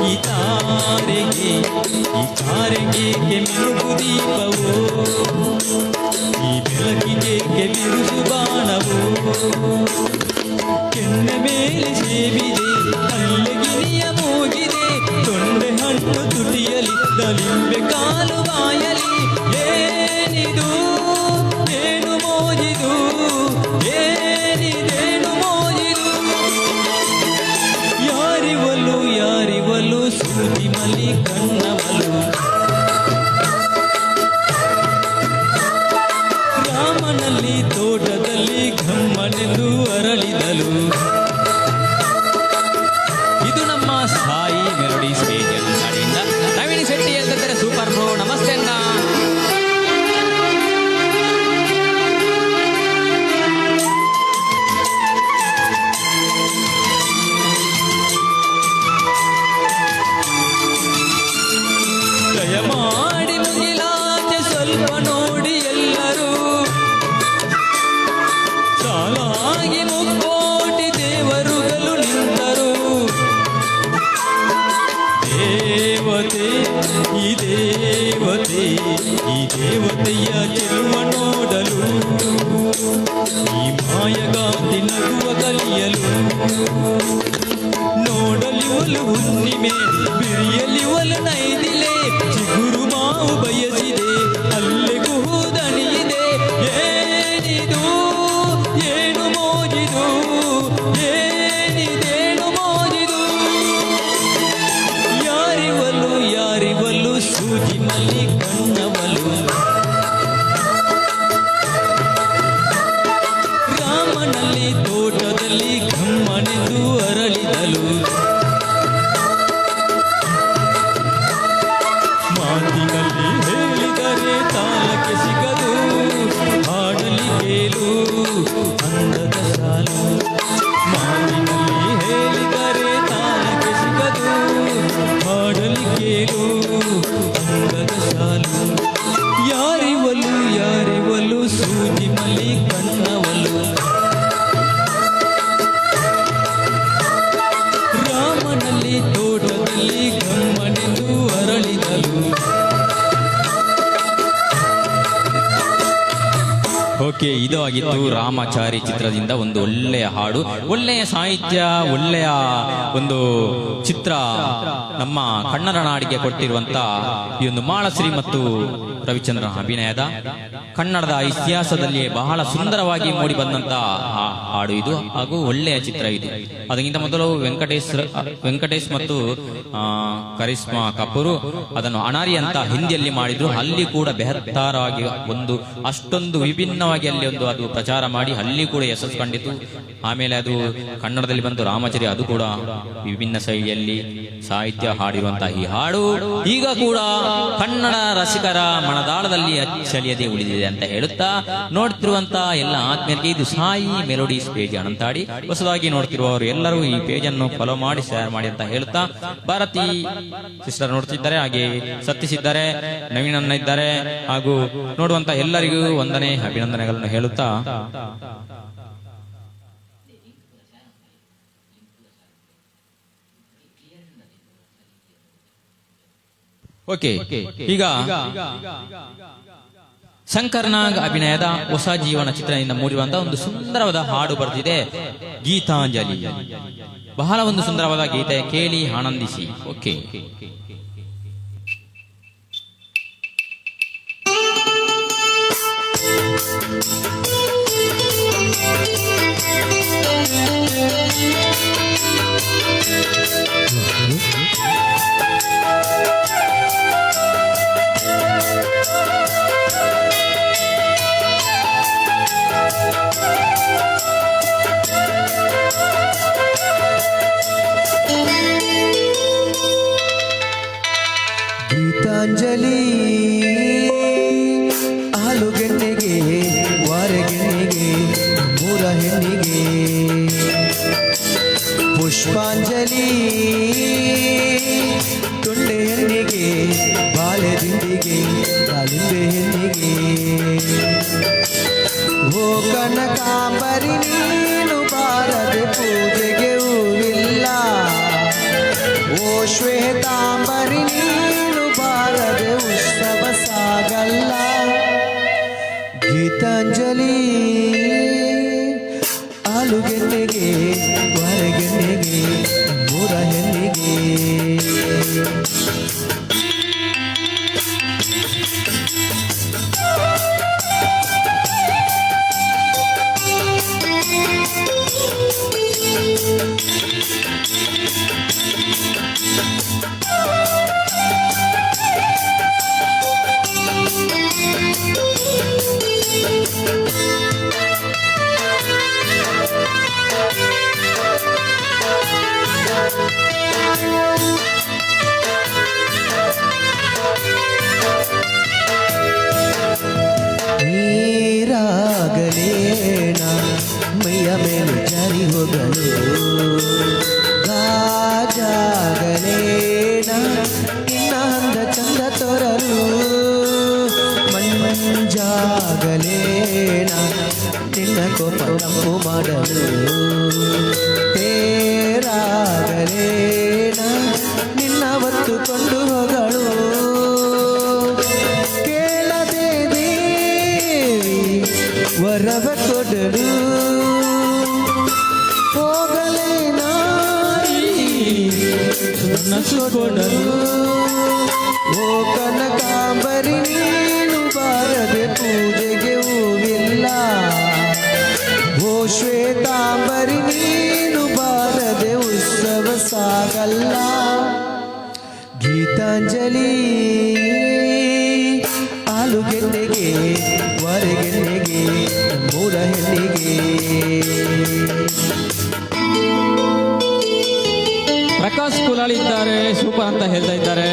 ಈ ತಾರೆಗೆ ಈ ತಾರೆಗೆ ಮಿನುಗು ದೀಪವು ಈ ಬೆಳಕಿಗೆ ಬಿರುಸು ಬಾಣವು ಕೆನ್ನೆ ಮೇಲೆ ಸೇಬಿದೆ ಅಲ್ಲಿಗಿನಿಯ ಮೂಗಿದೆ ತೊಂಡೆ ಹಣ್ಣು ತುಟಿಯಲಿ ದಲಿಂಬೆ ಕಾಲು ಬಾಯಲಿ ಏನಿದು ಏನು ಮೋಜಿದು ಏನಿದೇನು ಮೋಜಿದು ಯಾರಿವಲು ಯಾರಿವಲು ಸೂಜಿ ಮಲಿ ಕಣ್ಣವಲು ರಾಮನಲ್ಲಿ ತೋಟದಲ್ಲಿ ಘಮ್ಮನೆಂದು ಅರಳಿದಲು ಇದು ನಮ್ಮ ಸಾಯಿ ಮೆಲೋಡಿ ಸ್ಟೇಜ್ ಕಡೆಯಿಂದ ನವೀನ್ ಶೆಟ್ಟಿ ಹೇಳ್ತಿದ್ದಾರೆ ಸೂಪರ್ ಬ್ರೋ ನಮಸ್ತೆ ಅಣ್ಣ ದಯಮಾಡಿ ಮುಗಿಲಾಚೆ ಸ್ವಲ್ಪ ನೋಡಿ ಎಲ್ಲರೂ ಸಾಲಾಗಿ ಮುಕ್ಕೋಟಿ ದೇವರುಗಳು ನಿಂತರು ದೇವತೆ ಈ ದೇವತೆ ಈ ದೇವತೆಯ ಚೆಲುವ ನೋಡಲು ಈ ಮಾಯಗಾತಿ ನಗುವ ಕಲಿಯಲು ನೋಡಲಿವಲು ಹುಣ್ಣಿಮೆ ಬಿರಿಯಲಿವಲು ನೈದಿಲೆ ಚಿಗುರು ಮಾವು ಬಯಸಿದೆ ಅಲ್ಲಿಗೂ ದಣಿಯಿದೆ ಏನಿದು ಏನು ಮೋಜಿದು ಏನಿದೇನು ಮೋಜಿದು ಯಾರಿವಲು ಯಾರಿವಲು ಸೂಜಿ ಮಲ್ಲಿ ಕಣ್ಣವಲು ರಾಮನಲ್ಲಿ ತೋಟದಲ್ಲಿ ಘಮ್ಮನೆಂದು ಅರಳಿದಲು ಮಾತಿನಲ್ಲಿ ಹೇಳಿದರೆ ತಾಳಕ್ಕೆ ಸಿಗದು ಹಾಡಲಿ ಕೇಳು ಅಂದದ ಸಾಲು ಮಾತಿನಲ್ಲಿ ಹೇಳಿದರೆ ತಾಳಕ್ಕೆ ಸಿಗದು ಹಾಡಲಿ ಕೇಳು ಅಂದದ ಸಾಲು ಯಾರಿವಲು ಯಾರಿವಲು ಸೂಜಿ ಮಲಿ ಕಣ್ಣವಲು ರಾಮನಲ್ಲಿ ತೋಟದಲ್ಲಿ ಗಮ್ಮನೆಂದು ಅರಳಿದಲು ಓಕೆ ಇದು ಆಗಿತ್ತು ರಾಮಾಚಾರಿ ಚಿತ್ರದಿಂದ ಒಂದು ಒಳ್ಳೆಯ ಹಾಡು ಒಳ್ಳೆಯ ಸಾಹಿತ್ಯ ಒಳ್ಳೆಯ ಒಂದು ಚಿತ್ರ ನಮ್ಮ ಕನ್ನಡ ನಾಡಿಗೆ ಕೊಟ್ಟಿರುವಂತ ಈ ಒಂದು ಮಾಳಶ್ರೀ ಮತ್ತು ರವಿಚಂದ್ರನ್ ಅಭಿನಯದ ಕನ್ನಡದ ಇತಿಹಾಸದಲ್ಲಿ ಬಹಳ ಸುಂದರವಾಗಿ ಮೂಡಿ ಬಂದಂತ ಹಾಡು ಇದು ಹಾಗೂ ಒಳ್ಳೆಯ ಚಿತ್ರ ಇದು ಅದಕ್ಕಿಂತ ಮೊದಲು ವೆಂಕಟೇಶ್ ಮತ್ತು ಕರಿಷ್ಮಾ ಕಪೂರ್ ಅದನ್ನು ಅನಾರಿ ಅಂತ ಹಿಂದಿಯಲ್ಲಿ ಮಾಡಿದ್ರು ಅಲ್ಲಿ ಕೂಡ ಬೆಹತ್ತಾರವಾಗಿ ಒಂದು ಅಷ್ಟೊಂದು ವಿಭಿನ್ನವಾಗಿ ಅಲ್ಲಿ ಒಂದು ಅದು ಪ್ರಚಾರ ಮಾಡಿ ಅಲ್ಲಿ ಕೂಡ ಯಶಸ್ಸು ಕಂಡಿತು ಆಮೇಲೆ ಅದು ಕನ್ನಡದಲ್ಲಿ ಬಂತು ರಾಮಾಚಾರಿ ಅದು ಕೂಡ ವಿಭಿನ್ನ ಶೈಲಿಯಲ್ಲಿ ಸಾಹಿತ್ಯ ಹಾಡಿರುವಂತಹ ಈ ಹಾಡು ಈಗ ಕೂಡ ಕನ್ನಡ ರಸಿಕರ ಮನದಾಳದಲ್ಲಿ ಅಚ್ಚಳಿಯದೆ ಉಳಿದಿದೆ ಅಂತ ಹೇಳುತ್ತಾ ನೋಡ್ತಿರುವಂತ ಎಲ್ಲ ಆತ್ಮೀಯರಿಗೆ ಇದು ಸಾಯಿ ಮೆಲೋಡೀಸ್ ಪೇಜ್ ಅಂತಾಡಿ ಹೊಸದಾಗಿ ನೋಡ್ತಿರುವವರು ಎಲ್ಲರೂ ಈ ಪೇಜ್ ಅನ್ನು ಫಾಲೋ ಮಾಡಿ ಶೇರ್ ಮಾಡಿ ಅಂತ ಹೇಳುತ್ತಾ ಭಾರತಿ ಸಿಸ್ಟರ್ ನೋಡ್ತಿದ್ದಾರೆ ಹಾಗೆ ಸತ್ತಿಸಿದ್ದಾರೆ ನವೀನನ್ನ ಇದ್ದಾರೆ ಹಾಗೂ ನೋಡುವಂತ ಎಲ್ಲರಿಗೂ ವಂದನೆ ಅಭಿನಂದನೆಗಳನ್ನು ಹೇಳುತ್ತಾ ಓಕೆ ಈಗ ಶಂಕರ್ನಾಗ್ ಅಭಿನಯದ ಹೊಸ ಜೀವನ ಚಿತ್ರದಿಂದ ಮೂಡಿರುವಂತಹ ಒಂದು ಸುಂದರವಾದ ಹಾಡು ಬರ್ತಿದೆ ಗೀತಾಂಜಲಿ ಬಹಳ ಒಂದು ಸುಂದರವಾದ ಗೀತೆ ಕೇಳಿ ಆನಂದಿಸಿ ಓಕೆ ಗೀತಾಂಜಲಿ ಹಾಲುಗೆನ್ನೆಗೆ ವಾರಗೆನ್ನೆಗೆ ಮೂರ ಹೆಣ್ಣಿಗೆ ಪುಷ್ಪಾಂಜಲಿ ತೊಂಡೆ ಹೆಣ್ಣಿಗೆ ಬಾಳೆ ದಿಂಡಿಗೆ ದಾಳಿಂಬೆ ಹೆಣ್ಣಿಗೆ ಓ ಕನಕಾಂಬರಿ ನೀನು ಬಾರದೆ ಪೂಜೆಗೆ ಹೂವಿಲ್ಲ ಓ ಶ್ವೇತಾಂಬರಿ ನೀನು ಬಾರದೆ ಉತ್ಸವ ಸಾಗಲ್ಲ. ಗೀತಾಂಜಲಿ ಆಲುಗೆನ್ನೆಗೆ ಹೊರಗೆನ್ನೆಗೆ ಮೂರ ಹೆಣ್ಣಿಗೆ. ನೀರಾಗಲೇನ ಮೈಯ ಮೇಲೆ ಜಾರಿ ಹೋಗಲು, ಗಾಜಾಗಲೇನ ನಿನ್ನ ಅಂದ ಚಂದ ತೋರಲು, ಮಂಜಾಗಲೇನ ನಿನ್ನ ಕೋಪ ತಂಪು ಮಾಡಲು, ತೇರಾಗಲೇನ ನಿನ್ನ ಹೊತ್ತುಕೊಂಡು ಹೋಗಲು. ಕೇಳದೆ ದೇವಿ ವರವ ಕೊಡಲು, ಹೋಗಲೇ ನಾರಿ ಮನಸ್ಸು ಕೊಡಲು. ಓ ಕನಕಾಂಬರಿ ನೀನು ಬಾರದೆ ಪೂಜೆಗೆ ಹೂವಿಲ್ಲ. ಓ ಶ್ವೇತಾಂಬರಿ ನೀನು ಬಾರದೆ ಉತ್ಸವ ಸಾಗಲ್ಲ. ಗೀತಾಂಜಲಿ ಆಲುಗೆನ್ನೆಗೆ ಹೊರಗೆನ್ನೆಗೆ ಮೂರ ಹೆಣ್ಣಿಗೆ. ಪ್ರಕಾಶ್ ಕುಲಾಲ್ ಇದ್ದಾರೆ, ಸೂಪರ್ ಅಂತ ಹೇಳ್ತಾ ಇದ್ದಾರೆ.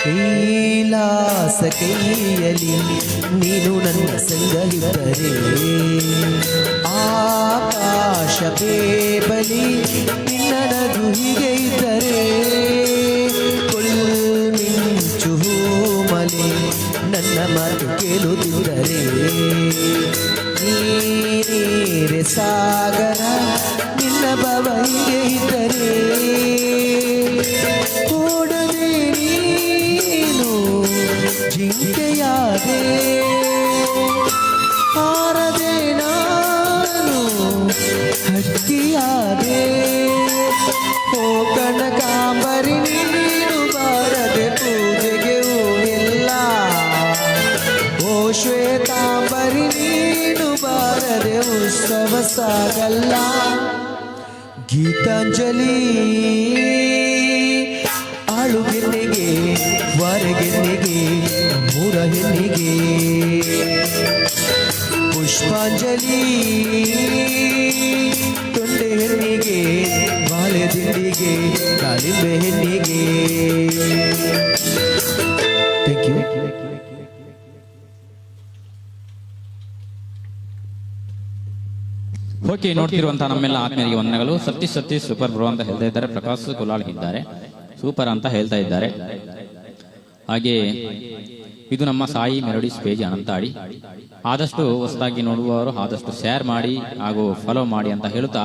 ಕೈಲಾಸ ಕೈಯಲಿ ನೀನು ನನ್ನ ಸಂಗಲಿದ್ದರೆ, ಆಕಾಶ ಬೇಬಲಿ ನಿನ್ನ ನಗು ಹೀಗೆ ಇದ್ದರೆ, ಮಿಂಚು ಮಲೆ ನನ್ನ ಮಾತು ಕೇಳುತ್ತಿದ್ದರೆ, ನೀರೇ ಸಾಗರ ನಿನ್ನ ಭವ ಹೀಗೆ ಇದ್ದರೆ, ಕೂಡದೆ ನೀನು ಜಿಂಕೆಯಾದೆ, ಹಾರದೆ ನಾನು ಹಕ್ಕಿಯಾದೆ. ಓ ಕನಕಾಂಬರಿ ನೀನು ಬಾರದೆ ಪೂಜೆಗೆ ಹೂವಿಲ್ಲ. ಓ ಶ್ವೇತಾಂಬರಿ ನೀನು ಬಾರದೆ ಉತ್ಸವ ಸಾಗಲ್ಲ. ಗೀತಾಂಜಲಿ ಆಳುಗೆನ್ನೆಗೆ ಹೊರಗೆನ್ನೆಗೆ ಮೂರ ಹೆಣ್ಣಿಗೆ. ಪುಷ್ಪಾಂಜಲಿ ತೊಂಡೆ ಹೆಣ್ಣಿಗೆ ಬಾಳೆ ದಿಂಡಿಗೆ ದಾಳಿಂಬೆ ಹೆಣ್ಣಿಗೆ. Thank you. ಓಕೆ, ನೋಡ್ತಿರುವಂತಹ ನಮ್ಮೆಲ್ಲ ಆತ್ಮೀಯರಿಗೆ ವಂದನೆಗಳು. ಸತೀಶ್ ಸೂಪರ್ ಬ್ರೋ ಅಂತ ಹೇಳ್ತಾ ಇದ್ದಾರೆ. ಪ್ರಕಾಶ್ ಕುಲಾಲ್ ಇದ್ದಾರೆ, ಸೂಪರ್ ಅಂತ ಹೇಳ್ತಾ ಇದ್ದಾರೆ. ಹಾಗೆ ಇದು ನಮ್ಮ ಸಾಯಿ ಮೆಲೋಡಿಸ್ ಪೇಜ್ ಅನಂತಾಡಿ. ಆದಷ್ಟು ಹೊಸದಾಗಿ ನೋಡುವವರು ಆದಷ್ಟು ಶೇರ್ ಮಾಡಿ ಹಾಗೂ ಫಾಲೋ ಮಾಡಿ ಅಂತ ಹೇಳ್ತಾ,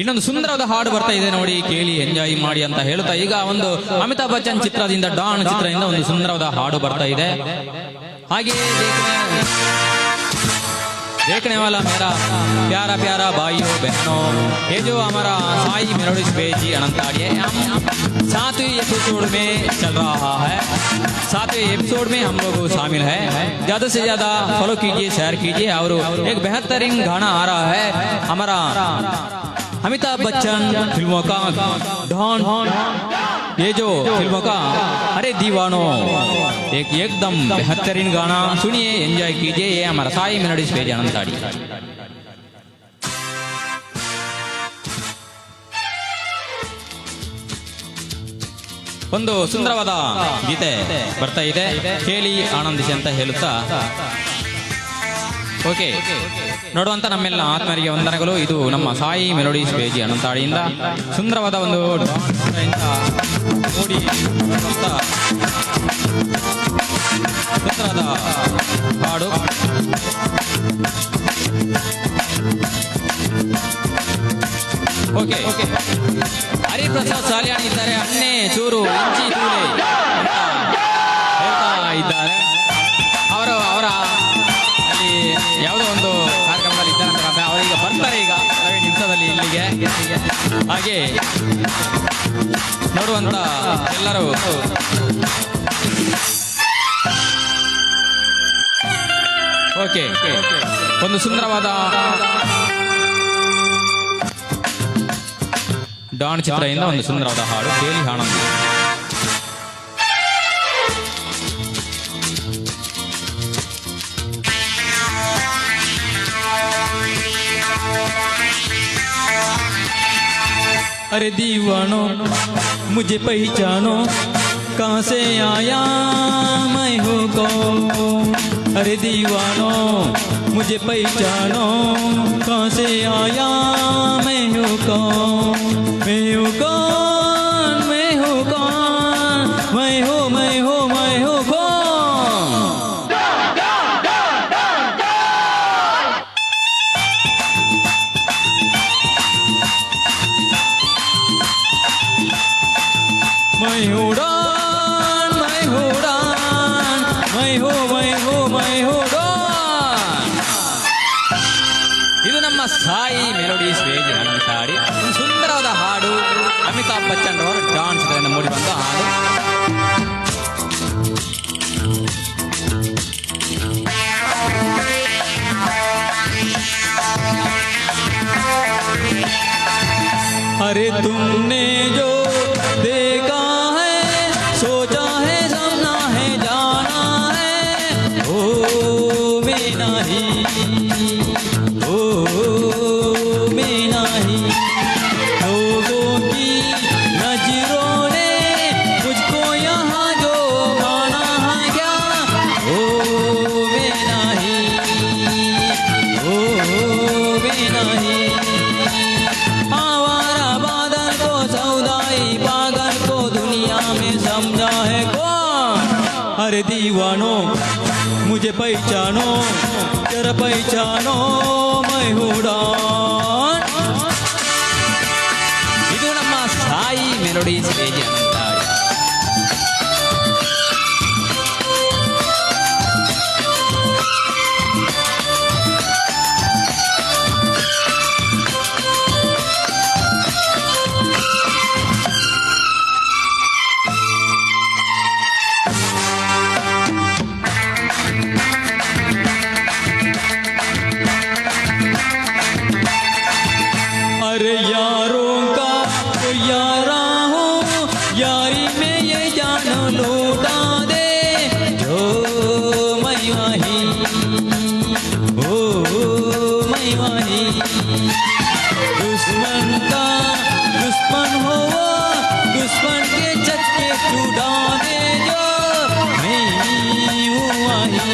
ಇನ್ನೊಂದು ಸುಂದರವಾದ ಹಾಡು ಬರ್ತಾ ಇದೆ ನೋಡಿ, ಕೇಳಿ ಎಂಜಾಯ್ ಮಾಡಿ ಅಂತ ಹೇಳ್ತಾ, ಈಗ ಒಂದು ಅಮಿತಾಬ್ ಬಚ್ಚನ್ ಚಿತ್ರದಿಂದ ಡಾನ್ ಚಿತ್ರದಿಂದ ಒಂದು ಸುಂದರವಾದ ಹಾಡು ಬರ್ತಾ ಇದೆ. ಹಾಗೆ देखने वाला मेरा प्यारा प्यारा भाइयों बहनों, ये जो हमारा साई मेलोडिस पेज अनंताड़ी है, हम 7वें एपिसोड में चल रहा है। 7वें एपिसोड में हम लोग शामिल है। ज्यादा से ज्यादा फॉलो कीजिए, शेयर कीजिए। और एक बेहतरीन गाना आ रहा है हमारा अमिताभ बच्चन फिल्मों का डॉन, ये जो फिल्मों का अरे दीवानों, एक एकदम बेहतरीन गाना सुनिए, एंजॉय कीजिए। ये हमारा साई मेलोडिस पेज अनंताड़ी। ಒಂದು ಸುಂದರವಾದ ಗೀತೆ ಬರ್ತಾ ಇದೆ, ಕೇಳಿ ಆನಂದಿಸಿ ಅಂತ ಹೇಳುತ್ತಾ ಓಕೆ ನೋಡುವಂತ ನಮ್ಮೆಲ್ಲ ಆತ್ಮರಿಗೆ ವಂದನೆಗಳು. ಇದು ನಮ್ಮ ಸಾಯಿ ಮೆಲೋಡಿಸ್ ಪೇಜ್ ಅನಂತಾಳಿಯಿಂದ ಸುಂದರವಾದ ಒಂದು ನೋಡಿ ಸುಂದರವಾದ ಹಾಡು. ಓಕೆ ಹರಿಪ್ರಸಾದ್ ಸಾಲಿಯಾಣಿ ಇದ್ದಾರೆ, ಅಣ್ಣೆ ಚೂರು ಇಂಚಿ ತೂಲೆ ಅಂತ ಹೇಳ್ತಾ ಇದ್ದಾರೆ. ಅವರ ಅಲ್ಲಿ ಯಾವುದೋ ಒಂದು ಕಾರ್ಯಕ್ರಮದಲ್ಲಿ ಇದ್ದಾರೆ, ಅವರೀಗ ಬರ್ತಾರೆ ಈಗ 2 ನಿಮಿಷದಲ್ಲಿ ಇಲ್ಲಿಗೆ. ಹಾಗೆ ನೋಡುವಂತ ಎಲ್ಲರೂ ಓಕೆ ಒಂದು ಸುಂದರವಾದ ಡಾನ್ ಚಿತ್ರದಿಂದ ಒಂದು ಸುಂದರವಾದ ಹಾಡು ಕೇಳಿ ಆನಂದ. अरे दीवानो मुझे पहचानो, कहाँ से आया मैं हूँ कौन। अरे दीवानो मुझे पहचानो, कहाँ से आया मैं हूँ कौन। मैं हूँ कौन, मैं हूँ कौन, मैं हूँ मैं हूँ मैं हूँ कौन। मैं हूँ डॉन, मैं हूँ डॉन, मैं हूँ मैं हूँ मैं हूँ डॉन. ಇದು ನಮ್ಮ ಸಾಯಿ ಮೆಲೋಡಿಸ್ ಪೇಜ್ ಅನಂತಾಡಿ ಒಂದು ಸುಂದರವಾದ ಹಾಡು. ಅಮಿತಾಬ್ ಬಚ್ಚನ್ ರವರ ಡಾನ್ ಚಿತ್ರದಿಂದ ಮೂಡಿ ಬಂದ ಹಾಡು. अरे तुमने जो देखा है, सोचा है, सपना है, जाना है, ओ मैं नहीं, ओ मैं नहीं। लोगों की नजरों ने मुझको यहाँ जो माना है क्या, ओ मैं नहीं, ओ मैं नहीं। आवारा बादल को सौदाई पागल को दुनिया में समझा है कौन। अरे दीवानो मुझे पहचानो, जरा पहचानो मैं हूँ डॉन. ಇದು ನಮ್ಮ ಸಾಯಿ ಮೆಲೋಡಿಸ್ ಪೇಜ್ ಅನಂತಾಡಿ. अरे यारों का तो यारा हूँ, यारी में ये जान लौटा दे जो मैं वही, ओ मैं वही। दुश्मन का दुश्मन हो वो, दुश्मन के चक्के छुड़ा दे जो मैं हूँ वही,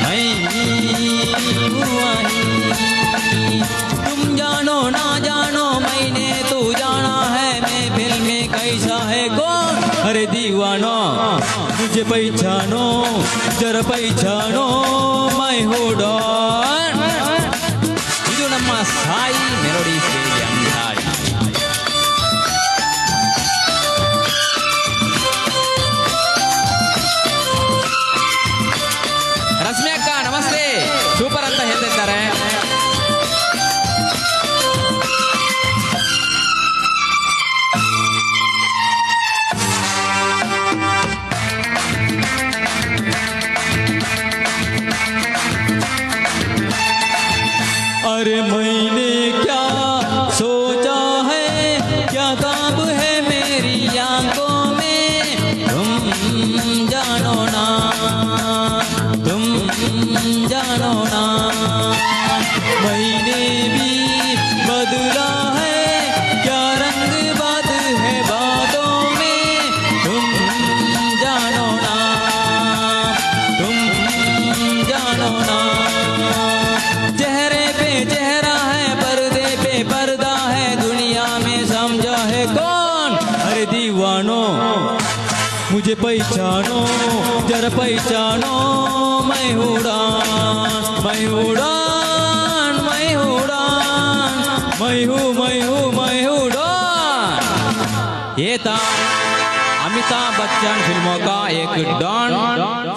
मैं हूँ वही। तुम जानो ना जानो मैंने तो जाना है, मैं फिल्म में कैसा है कौन। अरे दीवानो मुझे पहचानो, जरा पहचानो मैं हूँ डॉन. ಇದು ನಮ್ಮ ಸಾಯಿ ಮೆಲೋಡಿಸ್ ಪೇಜ್ ಅನಂತಾಡಿ. ರಶ್ಮಿ ಅಕ್ಕ ನಮಸ್ತೆ, ಸೂಪರ್ ಅಂತ ಹೇಳ್ತಿದ್ದಾರೆ. अरे मैंने क्या सोचा है, क्या ख्वाब है मेरी आंखों में, तुम जानो ना, तुम जानो ना। मैंने भी बदला है, क्या रंग बात है बातों में, मुझे पहचानो जरा पहचानो मैं उड़ान मैं उड़ान मैं उड़ान मैं उड़ान। ये था अमिताभ बच्चन फिल्मों का एक डॉन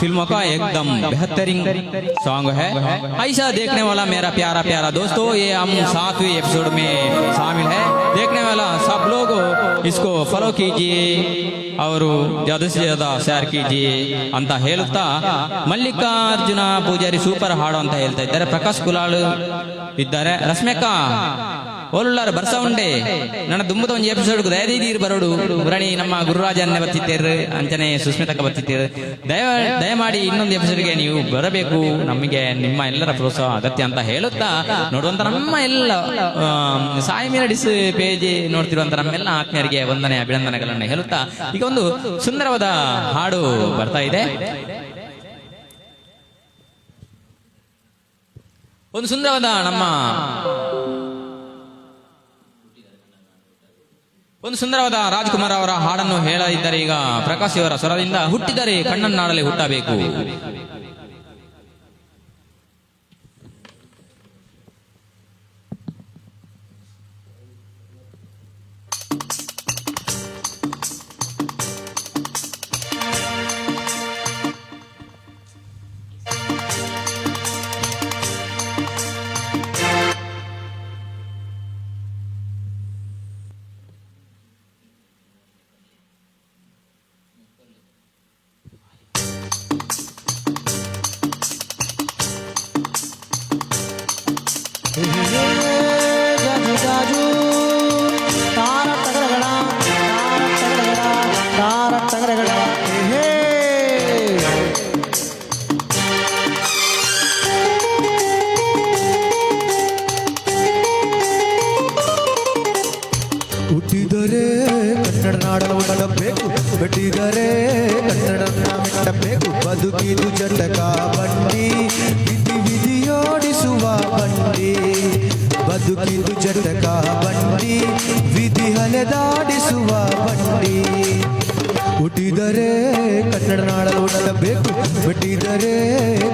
फिल्मों का एकदम बेहतरीन सॉन्ग है। ऐसा देखने वाला मेरा प्यारा प्यारा दोस्तों, ये हम 7वें एपिसोड में शामिल है। देखने वाला सब लोग इसको फॉलो कीजिए और ज़्यादा से ज़्यादा शेयर कीजिए ಅಂತ ಹೇಳುತ್ತಾ ಮಲ್ಲಿಕಾರ್ಜುನ ಪೂಜಾರಿ ಸೂಪರ್ ಹಾಡು ಅಂತ ಹೇಳ್ತಾ ಇದ್ದಾರೆ. ಪ್ರಕಾಶ್ ಕುಲಾಲ್ ಇದ್ದಾರೆ. ರಶ್ಮಿಕಾ ಓಲುಳ್ಳಾರು ಬರ್ಸ ಉಂಡೆ ನನ್ನ ದುಂಬದ ಒಂದು ಎಪಿಸೋಡ್ ದಯದೀರ್ ಬರೋಡು ಬರಣಿ ನಮ್ಮ ಗುರುರಾಜನ್ನೇ ಬರ್ತಿದ್ದೇರು ಅಂಚನೆ ಸುಸ್ಮಿತಕ್ಕ ಬರ್ತಿದ್ದೇರು. ದಯಮಾಡಿ ಇನ್ನೊಂದು ಎಪಿಸೋಡ್ಗೆ ನೀವು ಬರಬೇಕು, ನಮಗೆ ನಿಮ್ಮ ಎಲ್ಲರ ಪ್ರೋತ್ಸಾಹ ಅಗತ್ಯ ಅಂತ ಹೇಳುತ್ತಾ ನೋಡುವಂತ ನಮ್ಮ ಎಲ್ಲ ಸಾಯಿ ಮೆಲಡಿಸ್ ಪೇಜ್ ನೋಡ್ತಿರುವಂತ ನಮ್ಮೆಲ್ಲ ಆತ್ಮೀಯರಿಗೆ ವಂದನೆ ಅಭಿನಂದನೆಗಳನ್ನು ಹೇಳುತ್ತಾ ಈಗ ಒಂದು ಸುಂದರವಾದ ಹಾಡು ಬರ್ತಾ ಇದೆ. ಒಂದು ಸುಂದರವಾದ ಒಂದು ಸುಂದರವಾದ ರಾಜ್ಕುಮಾರ್ ಅವರ ಹಾಡನ್ನು ಹೇಳಿದ್ದಾರೆ. ಈಗ ಪ್ರಕಾಶ್ ಅವರ ಸ್ವರದಿಂದ ಹುಟ್ಟಿದರೆ ಕಣ್ಣನ್ನಾಡಲಿ ಹುಟ್ಟಬೇಕು. ಜಾಜು ಜಾಜು ತಾರ ತಗರಗಳ ತಾರ ತಗರಗಳ ಹೇ ಹುಟ್ಟಿದರೆ ಕನ್ನಡ ನಾಡಲು ಉಡಬೇಕು, ಬೆಟ್ಟಿದರೆ ಕನ್ನಡನ್ನ ಮೆಟ್ಟಬೇಕು. ಬದುಕಿದು ಜಟಕ ಬಂಡಿ ವಿಧಿ ವಿಧಿಯೋಡಿಸುವ ಬಂಡಿ, ಬದುಕಿದು ಜಟಕ ಬಂಡಿ ವಿಧಿ ಅಲೆದಾಡಿಸುವ ಬಂಡಿ. ಹುಟ್ಟಿದರೆ ಕನ್ನಡ ನಾಡಲು ಉಡಬೇಕು, ಬೆಟ್ಟಿದರೆ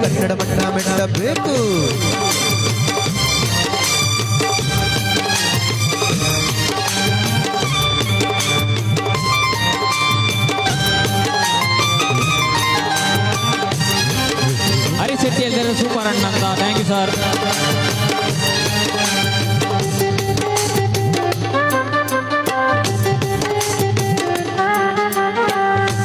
ಕನ್ನಡ ಮಣ್ಣ ಮೆಟ್ಟಬೇಕು. ಹರಿಶೆಟ್ಟಿ ಎಲ್ಲರೂ ಸೂಪರ್ ಅಣ್ಣ ಅಂತ. Thank you sir.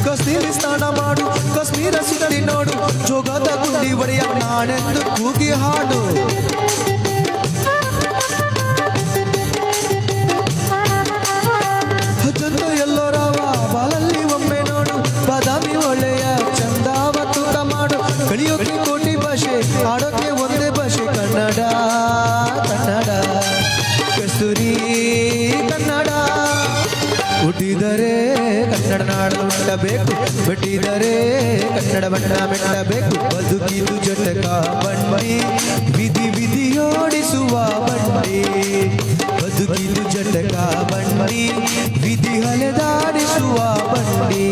ಕಸ್ತೂರಿ ಸ್ನಾನ ಮಾಡು, ಕಾಶ್ಮೀರ ಸುತ್ತಿ ನೋಡು, ಜೋಗದ ಗುಂಡಿ ಒಡೆಯ ನಾನೆಂದು ಕೂಗಿ ಹಾಡು. ಅಜಂತ ಎಲ್ಲೋರವ ಬಾಲಲ್ಲಿ ಒಮ್ಮೆ ನೋಡು, ಬಾದಾಮಿ ಒಳ್ಳೆಯ ಚಂದಾವ ತೂಕ ಮಾಡು. ಕಲಿಯೋಕೆ ಕೋಟಿ ಭಾಷೆ, ಆಡೋಕೆ ಒಂದೇ ಭಾಷೆ ಕನ್ನಡ ಕನ್ನಡ ಕಸ್ತೂರಿ ಕನ್ನಡ. ಹುಟ್ಟಿದರೆ ಕನ್ನಡ ನಾಡಲು ಉಂಡಬೇಕು, ಬೆಟ್ಟಿದರೆ ಕನ್ನಡ ಬಣ್ಣ ಮೆಟ್ಟಬೇಕು. ಬದುಕಿದು ಜಟಕ ಬಂಡಿ ವಿಧಿ ವಿಧಿಯೋಡಿಸುವ ಬಂಡಿ, ಬದುಕಿದು ಜಟಕ ಬಂಡಿ ವಿಧಿ ಅಲೆದಾಡಿಸುವ ಬಂಡಿ.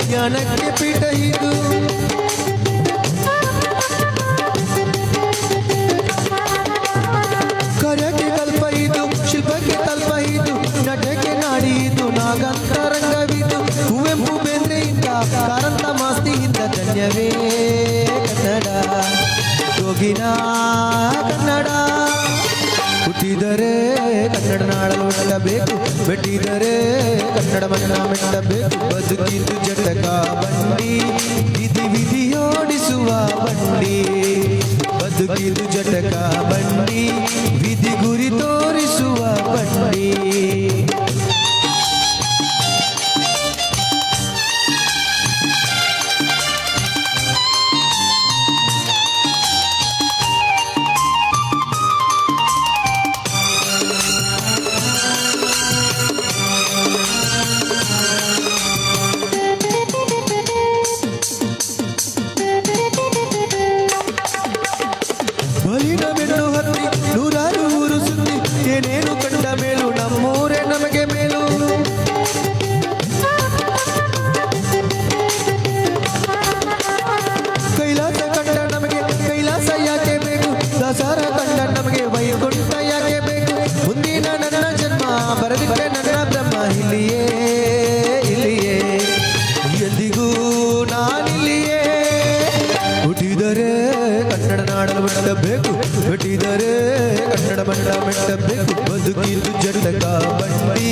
ಜ್ಞಾನಕ್ಕೆ ಪೀಠ ಇದು, ಕಾರ್ಯಕ್ಕೆ ಕಲ್ಪ ಇದು, ಶಿಲ್ಪಕ್ಕೆ ತಲ್ಪ ಇದು, ನಟಕ್ಕೆ ನಾಡಿ ಇದು, ನಾಗಂತ ರಂಗವಿದು. ಕುವೆಂಪು ಬೇಂದ್ರೆಯಿಂದ ಕಾರಂತ ಮಾಸ್ತಿಯಿಂದ ಧನ್ಯವೇ ಕನ್ನಡ, ಯೋಗಿನ ಕನ್ನಡ. ಹುಟ್ಟಿದರೆ ಕನ್ನಡ ನಾಡಲು ಉಡಬೇಕು, ಬೆಟ್ಟಿದರೆ ಕನ್ನಡ ಮಣ್ಣ ಮೆಟ್ಟಬೇಕು. ಬದುಕಿದು ಜಟಕ ಬಂಡಿ ವಿಧಿ ವಿಧಿಯೋಡಿಸುವ ಬಂಡಿ, ಬದುಕಿದು ಜಟಕ ಬಂಡಿ ವಿಧಿ ಗುರಿ ತೋರಿಸುವ ಬಂಡಿ ಬಲಿನ ಬೆನ್ನು ಹತ್ತಿ ನೂರಾರು ಊರು ಸುತ್ತಿ ಏನೇನು ಕಂಡ ಮೇಲು ನಮ್ಮೂರೇ ನಮಗೆ ಮೇಲು ಕೈಲಾಸ ಕಂಡ ನಮಗೆ ಕೈಲಾಸ ಯಾಕೆ ಬೇಕು ದಾಸಾರ ಕಂಡ ನಮಗೆ ವೈಕುಂಠ ಯಾಕೆ ಬೇಕು ಮುಂದಿನ ನನ್ನ ಜನ್ಮ ಬರದಿದ್ದರೆ ನನ್ನ ಬ್ರಹ್ಮ ಇಲ್ಲಿಯೇ ಇಲ್ಲಿಯೇ ಎಂದಿಗೂ ನಾನಿಲ್ಲಿಯೇ ಹುಟ್ಟಿದರೆ ಕನ್ನಡ ನಾಡಲು ಮೆಟ್ಟಬೇಕು ಹುಟ್ಟಿದರೆ ಕನ್ನಡ ಮಂಡ ಮೆಟ್ಟಬೇಕು ಬದುಕಿದು ಜಟಕ ಬಂಡಿ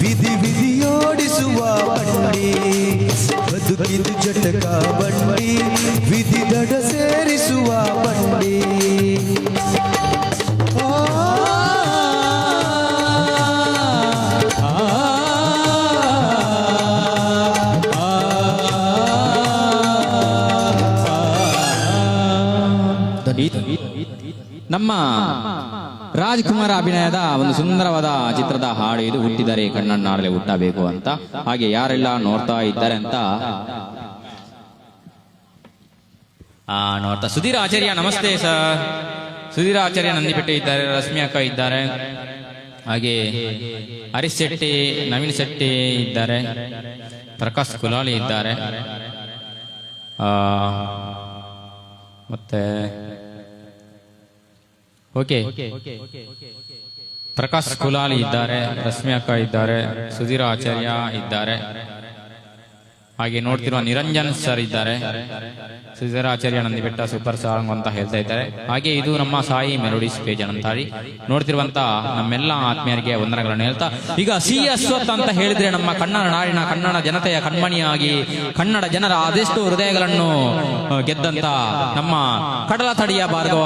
ವಿಧಿ ವಿಧಿಯೋಡಿಸುವ ಬಂಡಿ ಬದುಕಿದು ಜಟಕ ಬಂಡಿ ವಿಧಿ ದಡ ಸೇರಿಸುವ ಬಂಡಿ ನಮ್ಮ ರಾಜ್ಕುಮಾರ್ ಅಭಿನಯದ ಒಂದು ಸುಂದರವಾದ ಚಿತ್ರದ ಹಾಡು ಇದು. ಹುಟ್ಟಿದರೆ ಕನ್ನಡ ಹುಟ್ಟಬೇಕು ಅಂತ. ಹಾಗೆ ಯಾರೆಲ್ಲ ನೋಡ್ತಾ ಇದ್ದಾರೆ ಅಂತ ನೋಡ್ತಾ ಸುಧೀರ್ ಆಚಾರ್ಯ ನಮಸ್ತೆ ಸರ್. ಸುಧೀರ್ ಆಚಾರ್ಯ ನಂದಿಪೇಟೆ ಇದ್ದಾರೆ, ರಶ್ಮಿ ಅಕ್ಕ ಇದ್ದಾರೆ, ಹಾಗೆ ಹರೀಶ್ ಶೆಟ್ಟಿ, ನವೀನ್ ಶೆಟ್ಟಿ ಇದ್ದಾರೆ, ಪ್ರಕಾಶ್ ಕುಲಾಲಿ ಇದ್ದಾರೆ, ಮತ್ತೆ ಓಕೆ ಪ್ರಕಾಶ್ ಕುಲಾಲಿ ಇದ್ದಾರೆ, ರಶ್ಮಿ ಅಕ್ಕ ಇದ್ದಾರೆ, ಸುಧೀರ್ ಆಚಾರ್ಯ ಇದ್ದಾರೆ, ಹಾಗೆ ನೋಡ್ತಿರುವ ನಿರಂಜನ್ ಸರ್ ಇದ್ದಾರೆ, ಸುಧೀರ್ ಆಚಾರ್ಯ ನಂದಿಬೆಟ್ಟ ಸೂಪರ್ ಸಾಂಗ್ ಅಂತ ಹೇಳ್ತಾ ಇದ್ದಾರೆ. ಹಾಗೆ ಇದು ನಮ್ಮ ಸಾಯಿ ಮೆಲೋಡಿಸ್ ಪೇಜ್ ಅಂತ ಹೇಳಿ ನೋಡ್ತಿರುವಂತ ನಮ್ಮೆಲ್ಲ ಆತ್ಮೀಯರಿಗೆ ವಂದನೆಗಳನ್ನು ಹೇಳ್ತಾ, ಈಗ ಸಿ ಅಶ್ವಥ್ ಅಂತ ಹೇಳಿದ್ರೆ ನಮ್ಮ ಕನ್ನಡ ನಾಡಿನ ಕನ್ನಡ ಜನತೆಯ ಕಣ್ಮಣಿಯಾಗಿ ಕನ್ನಡ ಜನರ ಅದೆಷ್ಟು ಹೃದಯಗಳನ್ನು ಗೆದ್ದಂತ ನಮ್ಮ ಕಡಲ ತಡಿಯ ಭಾರ್ಗವ